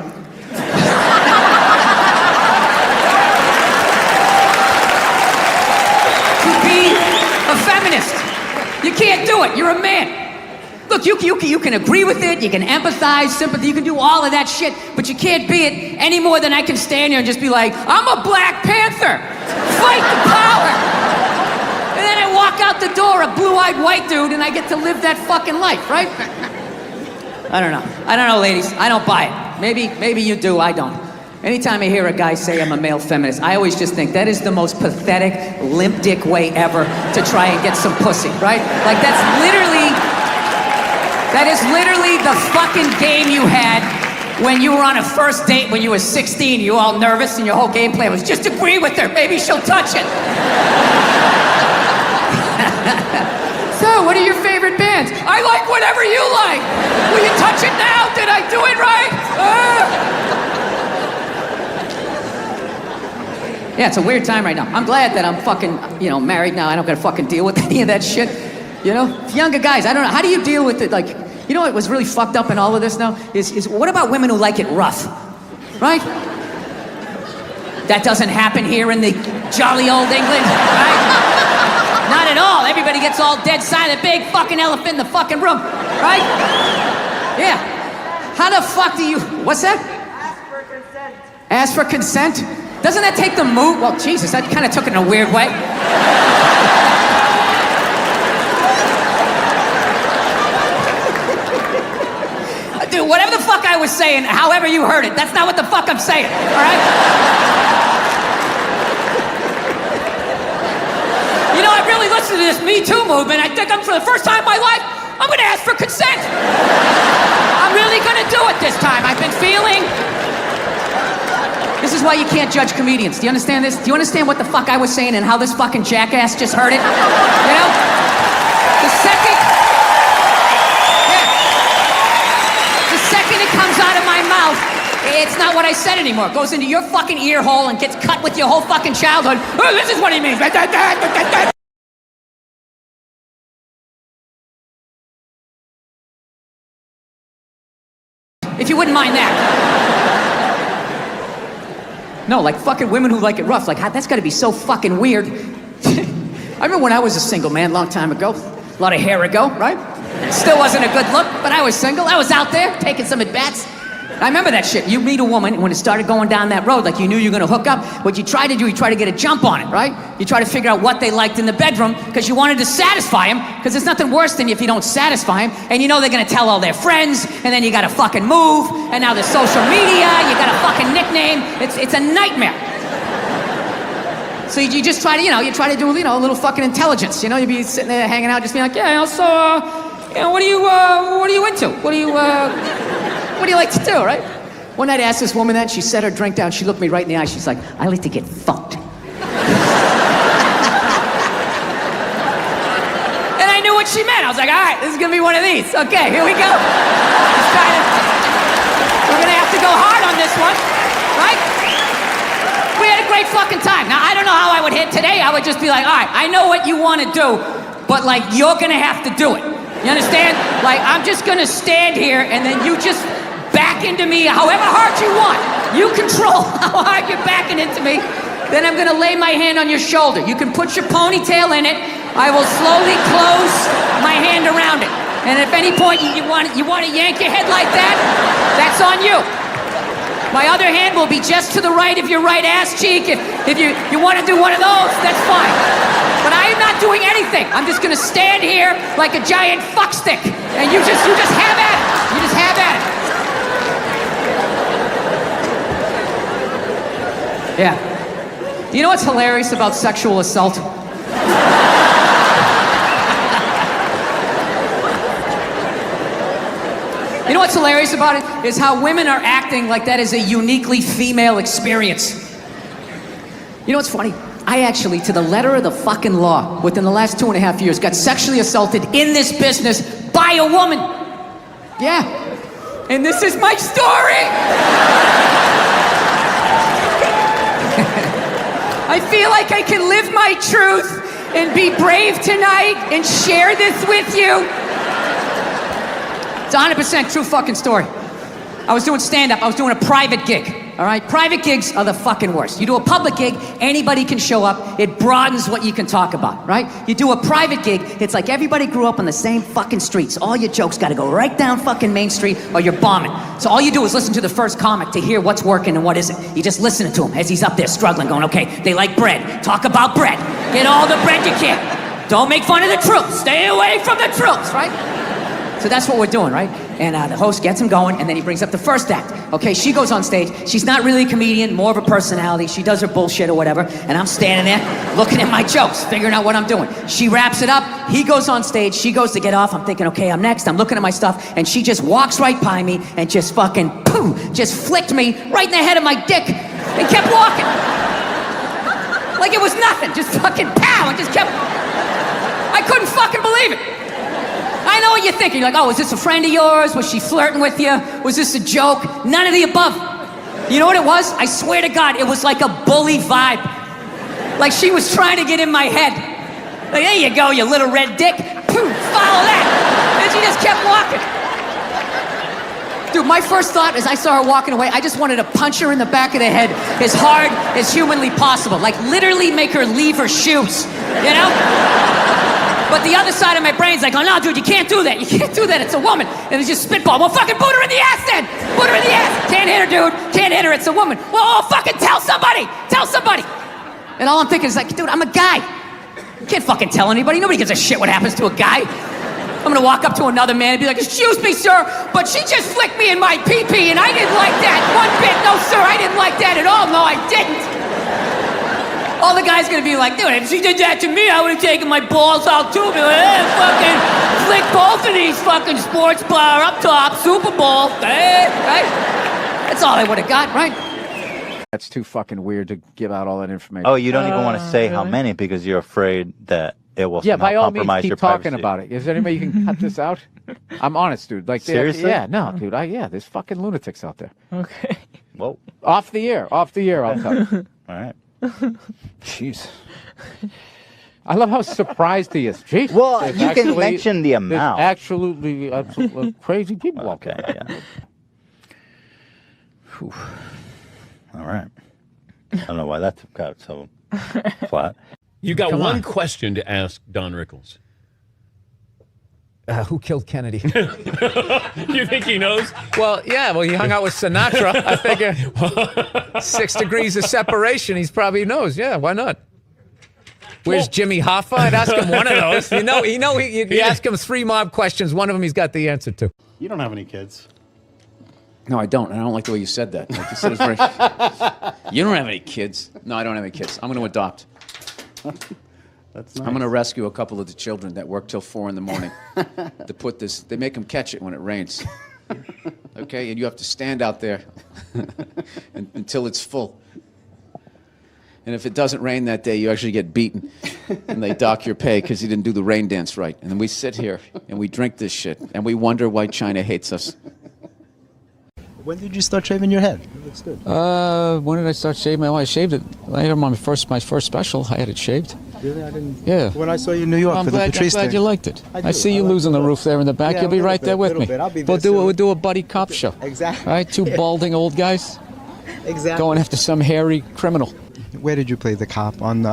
be a feminist. You can't do it. You're a man. Look, you can agree with it, you can empathize, sympathy, you can do all of that shit, but you can't be it any more than I can stand here and just be like, I'm a Black Panther. Fight the power. And then I walk out the door, a blue-eyed white dude, and I get to live that fucking life, right? I don't know, ladies. I don't buy it. Maybe you do, I don't. Anytime I hear a guy say I'm a male feminist, I always just think that is the most pathetic, limp dick way ever to try and get some pussy, right? Like, that is literally the fucking game you had when you were on a first date when you were 16, you were all nervous and your whole game plan was just agree with her, maybe she'll touch it. So, what are your favorite bands? I like whatever you like. Will you touch it now? Did I do it right? Yeah, it's a weird time right now. I'm glad that I'm fucking, married now. I don't gotta fucking deal with any of that shit. You know? Younger guys, I don't know. How do you deal with it? Like, you know what was really fucked up in all of this now? Is what about women who like it rough? Right? That doesn't happen here in the jolly old England, right? Not at all. Everybody gets all dead silent. Big fucking elephant in the fucking room, right? Yeah. How the fuck do you... What's that? Ask for consent. Ask for consent? Doesn't that take the mood? Well, Jesus, that kind of took it in a weird way. Dude, whatever the fuck I was saying, however you heard it, that's not what the fuck I'm saying, all right? You know, I really listened to this Me Too movement. I think for the first time in my life, I'm gonna ask for consent. I'm really gonna do it this time. I've been feeling... This is why you can't judge comedians. Do you understand this? Do you understand what the fuck I was saying and how this fucking jackass just heard it? You know? The second... Yeah. The second it comes out of my mouth, it's not what I said anymore. It goes into your fucking ear hole and gets cut with your whole fucking childhood. Oh, this is what he means. If you wouldn't mind that. No, like fucking women who like it rough. Like, that's gotta be so fucking weird. I remember when I was a single man, long time ago. A lot of hair ago, right? Still wasn't a good look, but I was single. I was out there taking some at-bats. I remember that shit. You meet a woman, and when it started going down that road, like you knew you were gonna hook up, what you try to do, you try to get a jump on it, right? You try to figure out what they liked in the bedroom, because you wanted to satisfy them, because there's nothing worse than if you don't satisfy them, and you know they're gonna tell all their friends, and then you gotta fucking move, and now there's social media, you got a fucking nickname, it's a nightmare. So you just try to, you try to do, a little fucking intelligence, you'd be sitting there hanging out, just being like, yeah, so, what are you into? What do you like to do, right? One night I asked this woman that, she set her drink down, she looked me right in the eye, she's like, I like to get fucked. And I knew what she meant. I was like, all right, this is gonna be one of these. Okay, here we go. We're gonna have to go hard on this one, right? We had a great fucking time. Now, I don't know how I would hit today. I would just be like, all right, I know what you wanna do, but like, you're gonna have to do it. You understand? Like, I'm just gonna stand here and then you just back into me however hard you want. You control how hard you're backing into me. Then I'm gonna lay my hand on your shoulder. You can put your ponytail in it. I will slowly close my hand around it. And if at any point you want to yank your head like that, that's on you. My other hand will be just to the right of your right ass cheek. If you want to do one of those, that's fine. But I am not doing anything. I'm just gonna stand here like a giant fuckstick. And you just have at it. You just have at it. Yeah. You know what's hilarious about sexual assault? You know what's hilarious about it? Is how women are acting like that is a uniquely female experience. You know what's funny? I actually, to the letter of the fucking law, within the last 2.5 years, got sexually assaulted in this business by a woman. Yeah. And this is my story. I feel like I can live my truth and be brave tonight and share this with you. It's a 100% true fucking story. I was doing stand-up. I was doing a private gig, all right? Private gigs are the fucking worst. You do a public gig, anybody can show up. It broadens what you can talk about, right? You do a private gig, it's like everybody grew up on the same fucking streets. All your jokes gotta go right down fucking Main Street or you're bombing. So all you do is listen to the first comic to hear what's working and what isn't. You just listen to him as he's up there struggling, going, okay, they like bread. Talk about bread. Get all the bread you can. Don't make fun of the troops. Stay away from the troops, right? So that's what we're doing, right? And the host gets him going, and then he brings up the first act. Okay, she goes on stage. She's not really a comedian, more of a personality. She does her bullshit or whatever, and I'm standing there looking at my jokes, figuring out what I'm doing. She wraps it up. He goes on stage. She goes to get off. I'm thinking, okay, I'm next. I'm looking at my stuff, and she just walks right by me and just fucking, pooh, just flicked me right in the head of my dick and kept walking. Like it was nothing. Just fucking pow, and just kept... I couldn't fucking believe it. I know what you're thinking. You're like, oh, is this a friend of yours? Was she flirting with you? Was this a joke? None of the above. You know what it was? I swear to God, it was like a bully vibe. Like she was trying to get in my head. Like, there you go, you little red dick. Poof, follow that. And she just kept walking. Dude, my first thought as I saw her walking away, I just wanted to punch her in the back of the head as hard as humanly possible. Like literally make her leave her shoes, you know? But the other side of my brain's like, oh no, dude, you can't do that. You can't do that, it's a woman. And it's just spitball. Well, fucking boot her in the ass then. Boot her in the ass. Can't hit her, dude. Can't hit her, it's a woman. Well, fucking tell somebody. Tell somebody. And all I'm thinking is like, dude, I'm a guy. You can't fucking tell anybody. Nobody gives a shit what happens to a guy. I'm gonna walk up to another man and be like, excuse me, sir, but she just flicked me in my pee-pee and I didn't like that one bit. No, sir, I didn't like that at all. No, I didn't. All the guys gonna be like, dude, if she did that to me, I would have taken my balls out too. Be like, hey, fucking flick both of these fucking sports bar up top, Super Bowl. Hey, right? That's all I would have got, right? That's too fucking weird to give out all that information. Oh, you don't even want to say how many because you're afraid that it will Yeah, by all means, compromise keep your talking privacy. about it. Is there any way you can cut this out? I'm honest, dude. Like, Seriously? Yeah, no, dude. Yeah, there's fucking lunatics out there. Okay. Whoa. Off the air, I'll tell you. All right. Jeez. I love how surprised he is. Jeez. Well, There's you can actually- mention the there's amount. absolutely crazy people out Okay, there. yeah. Whew. All right. I don't know why that got so flat. You got Come one on. question to ask Don Rickles. Who killed Kennedy? You think he knows? Well, yeah. Well, he hung out with Sinatra. I figure 6 degrees of separation. He probably knows. Yeah, why not? Where's Jimmy Hoffa? I'd ask him one of those. You ask him 3 mob questions. One of them he's got the answer to. You don't have any kids. No, I don't. And I don't like the way you said that. Like you said, it's very... You don't have any kids. No, I don't have any kids. I'm going to adopt. That's nice. I'm going to rescue a couple of the children that work till 4 in the morning to put this. They make them catch it when it rains. Okay, and you have to stand out there until it's full. And if it doesn't rain that day, you actually get beaten, and they dock your pay because you didn't do the rain dance right. And then we sit here and we drink this shit, and we wonder why China hates us. When did you start shaving your head? It looks good. When did I start shaving? Well, I shaved it. I had my first special. I had it shaved. Really? I didn't. Yeah. When I saw you in New York I'm for the glad Patrice thing. you liked it. I I do. see you I like losing the the look. roof there in the back. Yeah, You'll be a little right there bit, with little me. bit. I'll be We'll there soon. do a buddy cop show. Exactly. All right, 2 balding old guys Exactly. going after some hairy criminal. Where did you play the cop on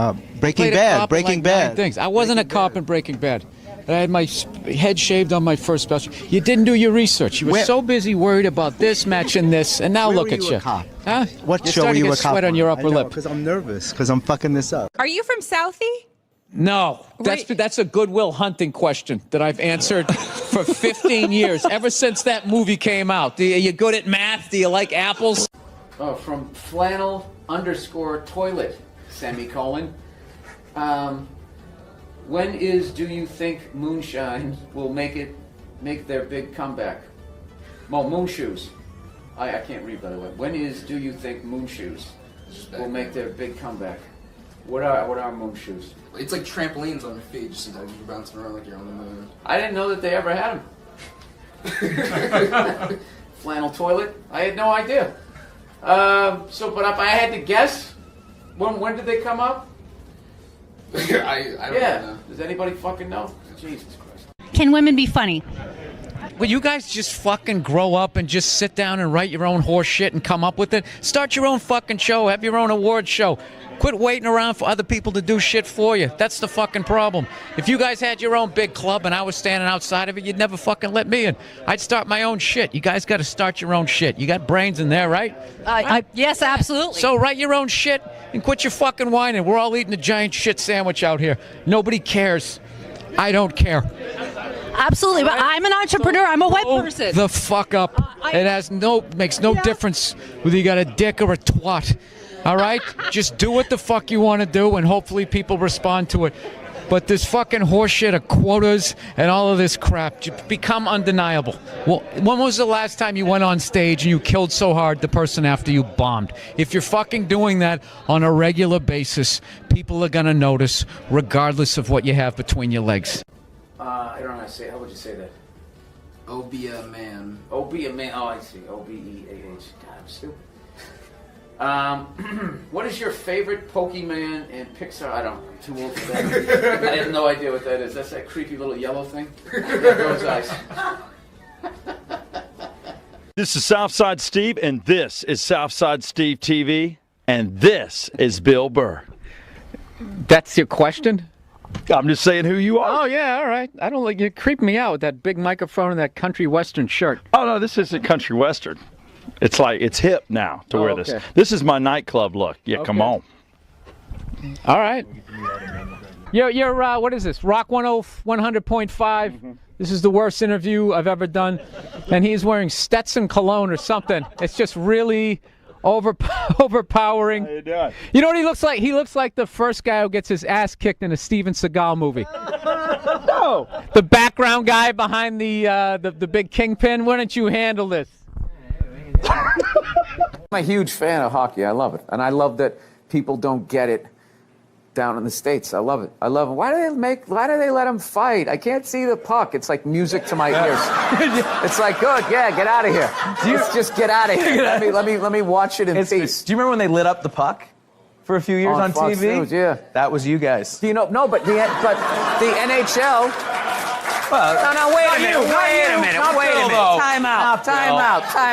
Breaking Played a Bad? cop in Breaking like Bad. 9 things. I wasn't a cop in Breaking Bad. I had my head shaved on my first special. You didn't do your research. You were so busy worried about this matching this, and now Where look were at you you. a cop? Huh? What You're show were starting to you a get cop sweat on your upper lip. Because I'm nervous, because I'm fucking this up. Are you from Southie? No, that's a Goodwill Hunting question that I've answered for 15 years, ever since that movie came out. Are you good at math? Do you like apples? Oh, from flannel_toilet, semicolon. When do you think moonshine will make their big comeback? Well, moon shoes. I can't read, by the way. When do you think moon shoes will make their big comeback? What are moon shoes? It's like trampolines on your feet, just like you're bouncing around like you're on the moon. I didn't know that they ever had them. Flannel toilet? I had no idea. But if I had to guess, when did they come up? I don't know. Does anybody fucking know? Jesus Christ. Can women be funny? Will you guys just fucking grow up and just sit down and write your own horse shit and come up with it? Start your own fucking show. Have your own award show. Quit waiting around for other people to do shit for you. That's the fucking problem. If you guys had your own big club and I was standing outside of it, you'd never fucking let me in. I'd start my own shit. You guys got to start your own shit. You got brains in there, right? Yes, absolutely. So write your own shit and quit your fucking whining. We're all eating a giant shit sandwich out here. Nobody cares. I don't care. Absolutely, but I'm an entrepreneur. I'm a web Grow person. the fuck up. It makes no difference whether you got a dick or a twat. All right? Just do what the fuck you want to do, and hopefully people respond to it. But this fucking horseshit of quotas and all of this crap become undeniable. Well, when was the last time you went on stage and you killed so hard the person after you bombed? If you're fucking doing that on a regular basis, people are gonna notice, regardless of what you have between your legs. I don't know how to say. How would you say that? Oh, be a man. Oh, be a man. Oh, I see. O-B-E-A-H. God, I'm stupid. What is your favorite Pokemon in Pixar? I'm too old for that. I have no idea what that is. That's that creepy little yellow thing. There goes eyes. This is Southside Steve, and this is Southside Steve TV, and this is Bill Burr. That's your question? I'm just saying who you are. Oh, yeah, all right. I don't like you. Creep me out with that big microphone and that country western shirt. Oh, no, this isn't country western. It's like, it's hip now to wear this. This is my nightclub look. Yeah, come on. All right. You're what is this? Rock 100.5. This is the worst interview I've ever done. And he's wearing Stetson cologne or something. It's just really overpowering. How you doing? You know what he looks like? He looks like the first guy who gets his ass kicked in a Steven Seagal movie. No, the background guy behind the big kingpin. Why don't you handle this? I'm a huge fan of hockey. I love it, and I love that people don't get it down in the States. I love it. I love it. Why do they let them fight? I can't see the puck. It's like music to my ears. It's like, good, yeah, get out of here. Let's just get out of here. Let me watch it in peace. Do you remember when they lit up the puck for a few years on Fox TV? News, yeah. That was you guys. Do you know? No, but the NHL. Well, No, wait a minute. Wait a minute. Time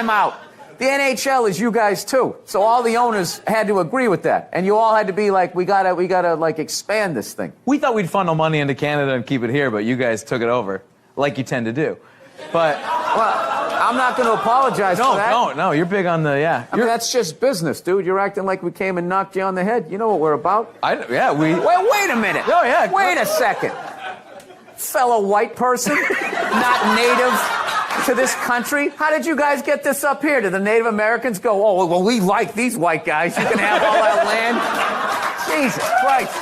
out. The NHL is you guys too. So all the owners had to agree with that. And you all had to be like, we gotta like expand this thing. We thought we'd funnel money into Canada and keep it here, but you guys took it over, like you tend to do. But well, I'm not going to apologize for that. No, you're big on the, yeah. I mean, that's just business, dude. You're acting like we came and knocked you on the head. You know what we're about. Wait a minute. Oh, yeah. Wait a second. Fellow white person, not native to this country. How did you guys get this up here? Did the Native Americans go, oh, well, we like these white guys. You can have all that land? Jesus Christ.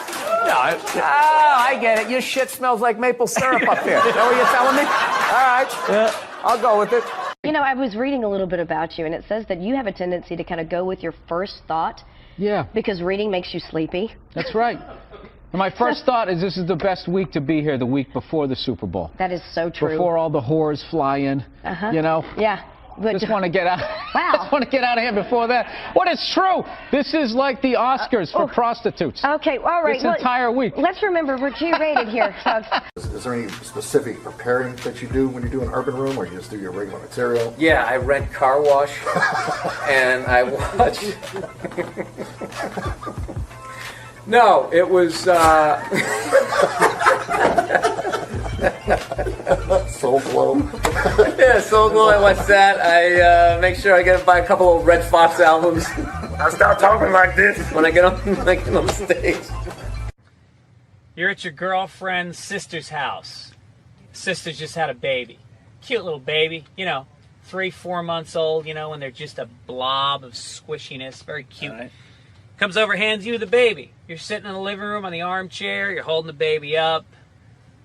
No, I get it. Your shit smells like maple syrup up here. Is that what you're telling me? All right. Yeah. I'll go with it. You know, I was reading a little bit about you, and it says that you have a tendency to kind of go with your first thought. Yeah. Because reading makes you sleepy. That's right. And my first thought is this is the best week to be here, the week before the Super Bowl. That is so true. Before all the whores fly in, you know? Yeah. But just want to get out. Wow. Just want to get out of here before that. What is true? This is like the Oscars for prostitutes. Okay, all right. This entire week. Let's remember we're G-rated here, folks. Is there any specific preparing that you do when you do an urban room, or you just do your regular material? Yeah, I rent car wash, and I watch. No, it was. Soul Glow. Yeah, Soul Glow. I watch that. I make sure I get buy a couple of Red Fox albums. I start talking like this when I get on stage. You're at your girlfriend's sister's house. Sister's just had a baby. Cute little baby, 3-4 months old, when they're just a blob of squishiness. Very cute. Right. Comes over, hands you the baby. You're sitting in the living room on the armchair. You're holding the baby up.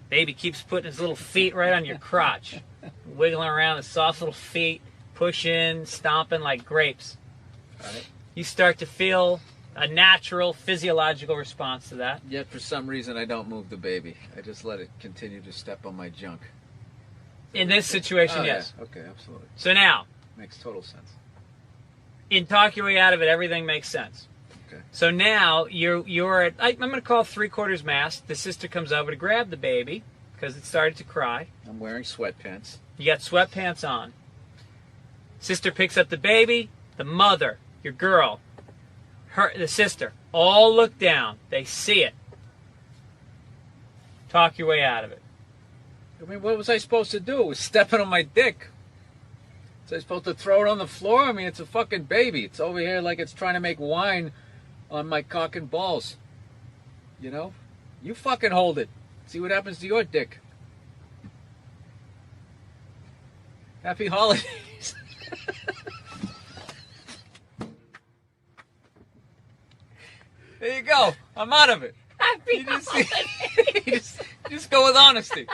Baby keeps putting his little feet right on your crotch. Wiggling around his soft little feet, pushing, stomping like grapes. Right. You start to feel a natural physiological response to that. Yet for some reason I don't move the baby. I just let it continue to step on my junk. In this situation, yes. Yeah. Okay, absolutely. So now. Makes total sense. In talk your way out of it, everything makes sense. Okay. So now you're at, I'm going to call 3/4 mast. The sister comes over to grab the baby because it started to cry. I'm wearing sweatpants. You got sweatpants on. Sister picks up the baby. The mother, your girl, the sister, all look down. They see it. Talk your way out of it. I mean, what was I supposed to do? It was stepping on my dick. Was I supposed to throw it on the floor? I mean, it's a fucking baby. It's over here like it's trying to make wine on my cock and balls. You fucking hold it. See what happens to your dick. Happy holidays. There you go. I'm out of it. Happy holidays. Just go with honesty.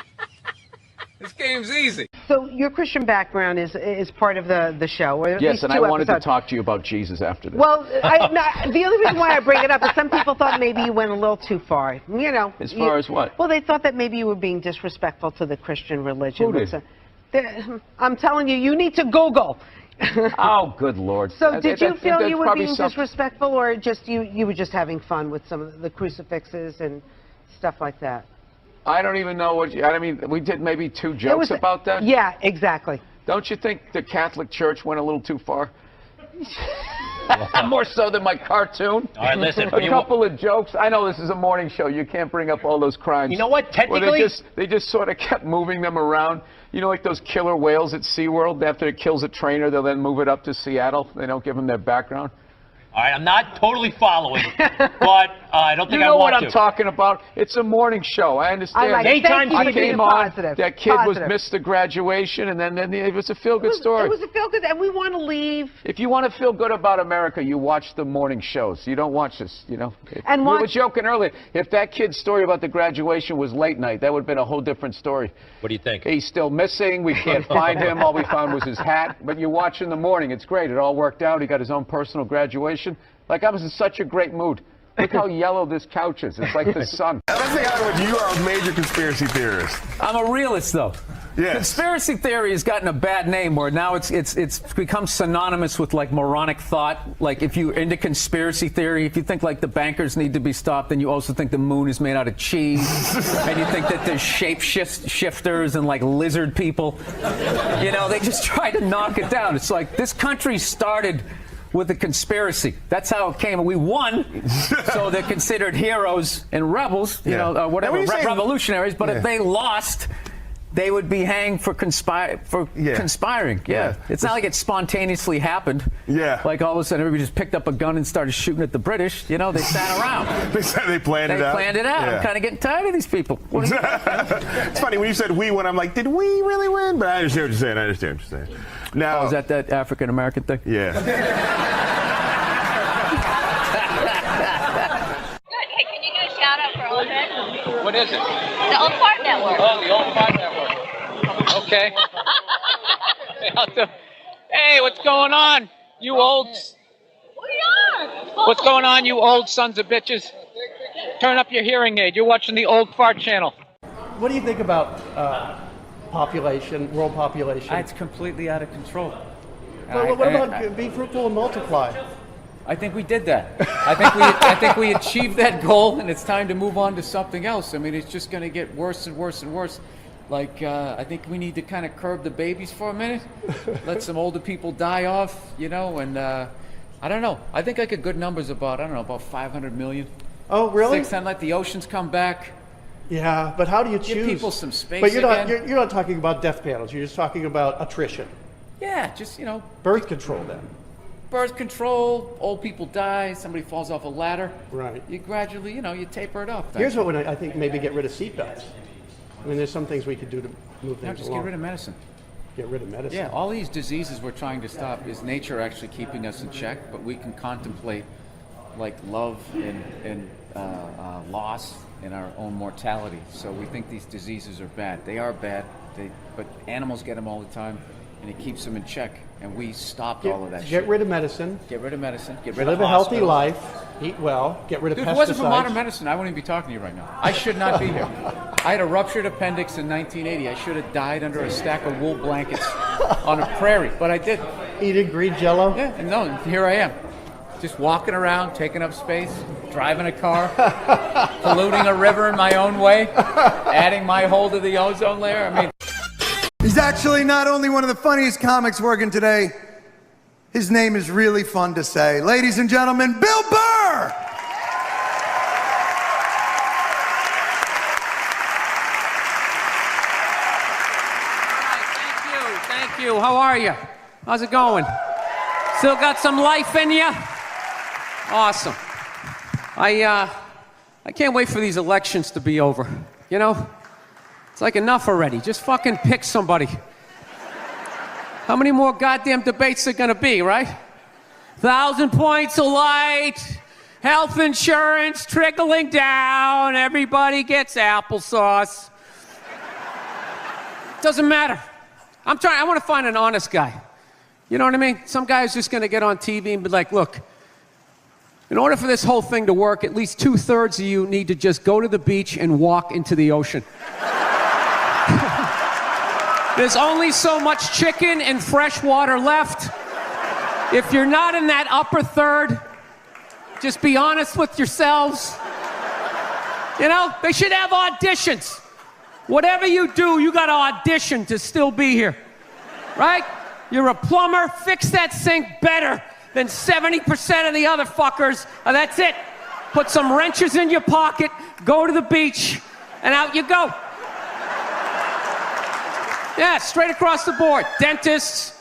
This game's easy. So your Christian background is part of the show. Or yes, and I wanted episodes. to talk to you about Jesus after this. Well, the only reason why I bring it up is some people thought maybe you went a little too far. As far as what? Well, they thought that maybe you were being disrespectful to the Christian religion. Who did? I'm telling you, you need to Google. Oh, good Lord. So did you feel you were being disrespectful, or just you were just having fun with some of the crucifixes and stuff like that? I don't even know I mean, we did maybe 2 jokes about that. Yeah, exactly. Don't you think the Catholic Church went a little too far? More so than my cartoon. All right, listen. A couple of jokes. I know this is a morning show. You can't bring up all those crimes. You know what? Technically, they just sort of kept moving them around. Like those killer whales at SeaWorld. After it kills a trainer, they'll then move it up to Seattle. They don't give them their background. All right, I'm not totally following, but I don't think you I know want what to. I'm talking about. It's a morning show. I understand. I like it. Thank you for I being came on. positive. That kid Positive. missed the graduation, and then it was a feel-good story. It was a feel-good, and we want to leave. If you want to feel good about America, you watch the morning shows. You don't watch this, you know. And we were joking earlier. If that kid's story about the graduation was late night, that would have been a whole different story. What do you think? He's still missing. We can't find him. All we found was his hat. But you watch in the morning. It's great. It all worked out. He got his own personal graduation. Like, I was in such a great mood. Look how yellow this couch is. It's like the sun. Let's think out you are a major conspiracy theorist. I'm a realist, though. Yes. Conspiracy theory has gotten a bad name where now it's become synonymous with like moronic thought. Like if you're into conspiracy theory, if you think like the bankers need to be stopped, then you also think the moon is made out of cheese, and you think that there's shifters and like lizard people. You know, they just try to knock it down. It's like this country started with a conspiracy. That's how it came. We won, so they're considered heroes and rebels, you know, whatever, revolutionaries. But if they lost, they would be hanged for conspiring. Yeah. It's not like it spontaneously happened. Yeah. Like all of a sudden everybody just picked up a gun and started shooting at the British. You know, they sat around. They planned it out. They planned it out. Yeah. I'm kind of getting tired of these people. It's funny when you said we won. I'm like, did we really win? But I understand what you're saying. Now, is that African American thing? Yeah. Good. Hey, can you do a shout out for Old Red? What is it? The Old Fart Network. Oh, the Old Fart Network. Okay. Hey, what's going on, you old... What's going on, you old sons of bitches? Turn up your hearing aid. You're watching the Old Fart Channel. What do you think about population, world population? It's completely out of control. Well, what about be fruitful and multiply? I think we did that. I think we achieved that goal, and it's time to move on to something else. I mean, it's just going to get worse and worse and worse. Like, I think we need to kind of curb the babies for a minute, let some older people die off, you know, and I don't know. I think like a good number's about, about 500 million. Oh, really? 600, let the oceans come back. Yeah, but how do you choose? Give people some space But you're again. not talking about death panels. You're just talking about attrition. Yeah, just, birth control then. Birth control, old people die, somebody falls off a ladder. Right. You gradually, you taper it up. Here's what I think maybe get rid of seatbelts. I mean, there's some things we could do to move things just along. get rid of medicine. Get rid of medicine. Yeah, all these diseases we're trying to stop is nature actually keeping us in check, but we can contemplate like love and loss and our own mortality. So we think these diseases are bad. They are bad, but animals get them all the time, and it keeps them in check. And we stopped all of that shit. Get rid of medicine. Get rid of medicine. Get rid of live a healthy hospitals. life. Eat well. Get rid of pesticides. If it wasn't for modern medicine, I wouldn't be talking to you right now. I should not be here. I had a ruptured appendix in 1980. I should have died under a stack of wool blankets on a prairie, but I didn't. Eating green Jell-O? Yeah, and no, here I am. Just walking around, taking up space, driving a car, polluting a river in my own way, adding my hole to the ozone layer. I mean, he's actually not only one of the funniest comics working today, his name is really fun to say. Ladies and gentlemen, Bill Burr! Thank you. How are you? How's it going? Still got some life in you? Awesome. I can't wait for these elections to be over. You know? It's like enough already. Just fucking pick somebody. How many more goddamn debates are gonna be, right? 1,000 points of light, health insurance trickling down, everybody gets applesauce. Doesn't matter. I want to find an honest guy. You know what I mean? Some guy who's just gonna get on TV and be like, look, in order for this whole thing to work, at least 2/3 of you need to just go to the beach and walk into the ocean. There's only so much chicken and fresh water left. If you're not in that upper third, just be honest with yourselves. You know, they should have auditions. Whatever you do, you gotta audition to still be here, right? You're a plumber, fix that sink better than 70% of the other fuckers, and that's it. Put some wrenches in your pocket, go to the beach, and out you go. Yeah, straight across the board. Dentists,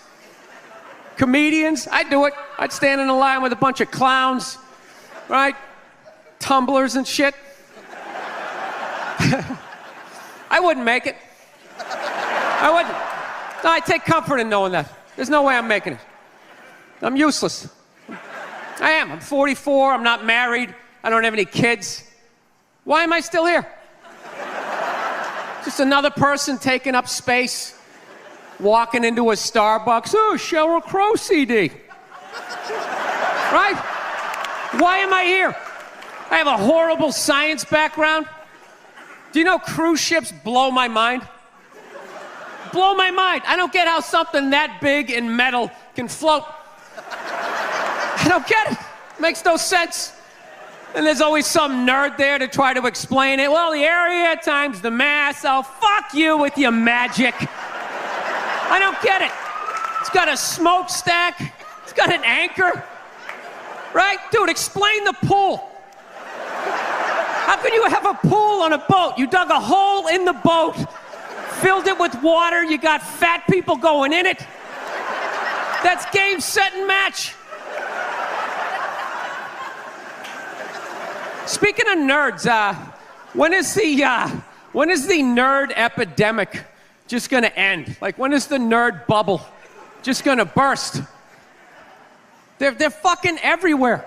comedians, I'd do it. I'd stand in a line with a bunch of clowns, right? tumblers and shit. I wouldn't make it. I wouldn't. No, I take comfort in knowing that. There's no way I'm making it. I'm useless. I am. I'm 44. I'm not married. I don't have any kids. Why am I still here? Just another person taking up space, walking into a Starbucks. Oh, Sheryl Crow CD. Right? Why am I here? I have a horrible science background. Do you know cruise ships blow my mind? Blow my mind. I don't get how something that big and metal can float. I don't get it. Makes no sense. And there's always some nerd there to try to explain it. Well, the area times the mass. Oh, fuck you with your magic. I don't get it. It's got a smokestack. It's got an anchor. Right? Dude, explain the pool. How can you have a pool on a boat? You dug a hole in the boat, filled it with water, you got fat people going in it. That's game, set, and match. Speaking of nerds, when is the nerd epidemic just gonna end? Like, when is the nerd bubble just gonna burst? They're fucking everywhere.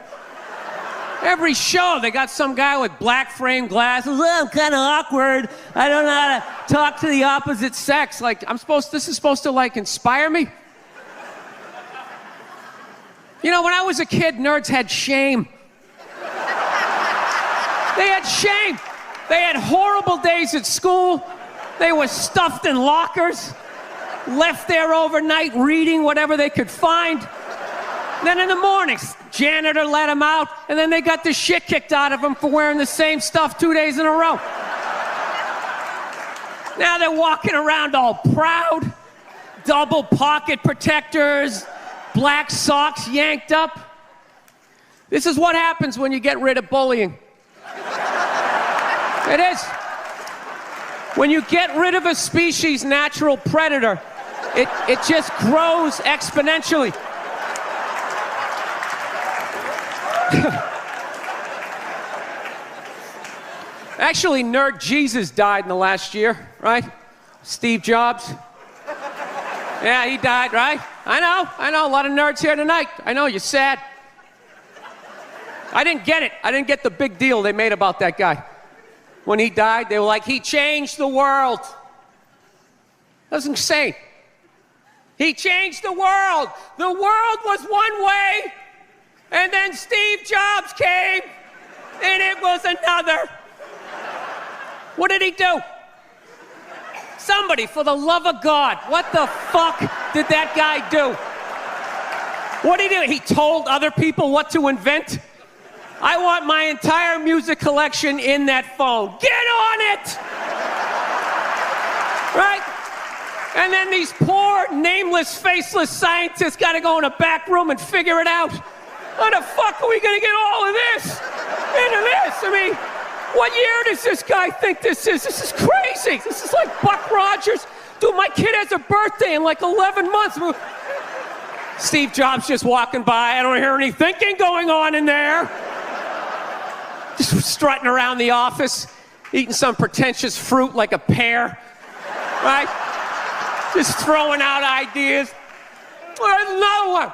Every show, they got some guy with black frame glasses. Oh, I'm kind of awkward. I don't know how to talk to the opposite sex. Like, this is supposed to, like, inspire me? You know, when I was a kid, nerds had shame. They had shame. They had horrible days at school. They were stuffed in lockers, left there overnight reading whatever they could find. Then in the mornings, janitor let them out, and then they got the shit kicked out of them for wearing the same stuff 2 days in a row. Now they're walking around all proud, double pocket protectors, black socks yanked up. This is what happens when you get rid of bullying. It is. When you get rid of a species' natural predator, it just grows exponentially. Actually, Nerd Jesus died in the last year, right? Steve Jobs. Yeah, he died, right? I know, a lot of nerds here tonight. I know, you're sad. I didn't get it. I didn't get the big deal they made about that guy. When he died, they were like, he changed the world. That's insane. He changed the world. The world was one way, and then Steve Jobs came, and it was another. What did he do? Somebody, for the love of God, what the fuck did that guy do? What did he do? He told other people what to invent? I want my entire music collection in that phone. Get on it! Right? And then these poor, nameless, faceless scientists got to go in a back room and figure it out. How the fuck are we going to get all of this into this? I mean, what year does this guy think this is? This is crazy. This is like Buck Rogers. Dude, my kid has a birthday in like 11 months. Steve Jobs just walking by. I don't hear any thinking going on in there. Just strutting around the office, eating some pretentious fruit like a pear, right? Just throwing out ideas. There's another one.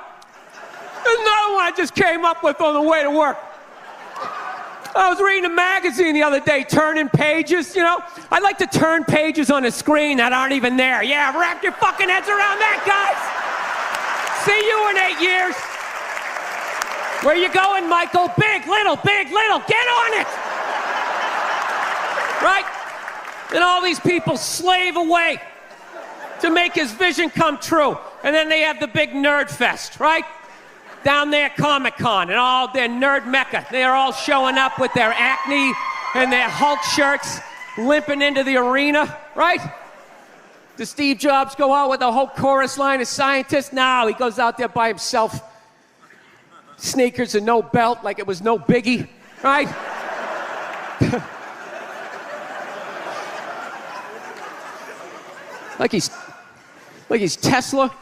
There's another one I just came up with on the way to work. I was reading a magazine the other day, turning pages, you know? I like to turn pages on a screen that aren't even there. Yeah, wrap your fucking heads around that, guys. See you in 8 years. Where you going, Michael? Big, little, get on it! Right? And all these people slave away to make his vision come true. And then they have the big nerd fest, right? Down there, Comic-Con, and all their nerd mecca. They're all showing up with their Acne and their Hulk shirts, limping into the arena, right? Does Steve Jobs go out with a whole chorus line of scientists? No, he goes out there by himself. Sneakers and no belt, like it was no biggie, right? like he's Tesla,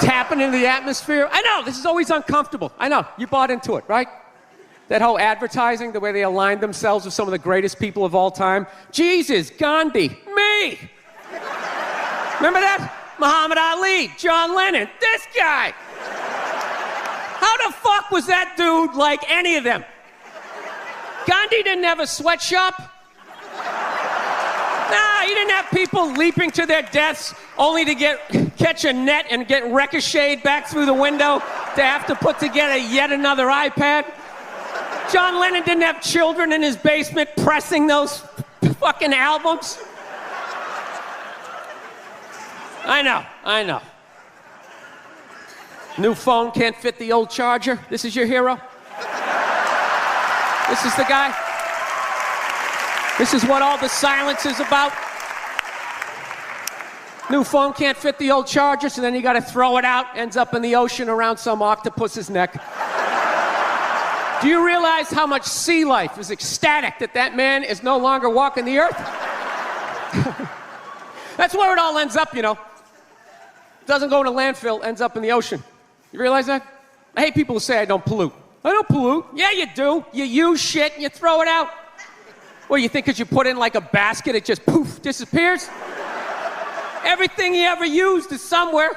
tapping into the atmosphere. I know, this is always uncomfortable. I know, you bought into it, right? That whole advertising, the way they aligned themselves with some of the greatest people of all time. Jesus, Gandhi, me. Remember that? Muhammad Ali, John Lennon, this guy. How the fuck was that dude like any of them? Gandhi didn't have a sweatshop. Nah, he didn't have people leaping to their deaths only to catch a net and get ricocheted back through the window to have to put together yet another iPad. John Lennon didn't have children in his basement pressing those fucking albums. I know. New phone can't fit the old charger. This is your hero? This is the guy? This is what all the silence is about? New phone can't fit the old charger, so then you gotta throw it out, ends up in the ocean around some octopus's neck. Do you realize how much sea life is ecstatic that that man is no longer walking the earth? That's where it all ends up, you know. Doesn't go in a landfill, ends up in the ocean. You realize that? I hate people who say I don't pollute. I don't pollute. Yeah, you do. You use shit and you throw it out. What, do you think because you put it in like a basket, it just poof, disappears? Everything you ever used is somewhere.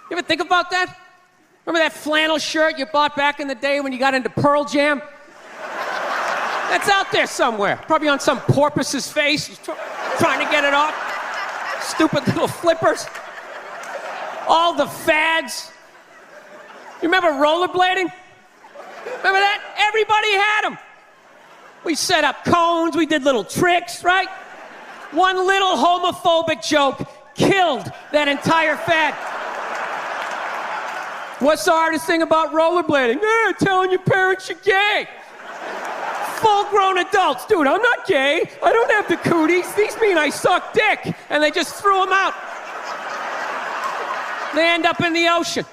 You ever think about that? Remember that flannel shirt you bought back in the day when you got into Pearl Jam? That's out there somewhere. Probably on some porpoise's face. He's trying to get it off. Stupid little flippers. All the fads. You remember rollerblading? Remember that? Everybody had them. We set up cones, we did little tricks, right? One little homophobic joke killed that entire fad. What's the hardest thing about rollerblading? Telling your parents you're gay. Full-grown adults. Dude, I'm not gay. I don't have the cooties. These mean I suck dick. And they just threw them out. They end up in the ocean.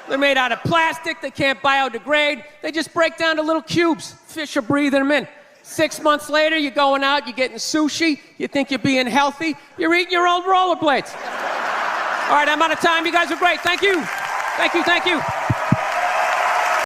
They're made out of plastic. They can't biodegrade. They just break down to little cubes. Fish are breathing them in. 6 months later, you're going out, you're getting sushi. You think you're being healthy. You're eating your old rollerblades. All right, I'm out of time. You guys are great. Thank you. Thank you.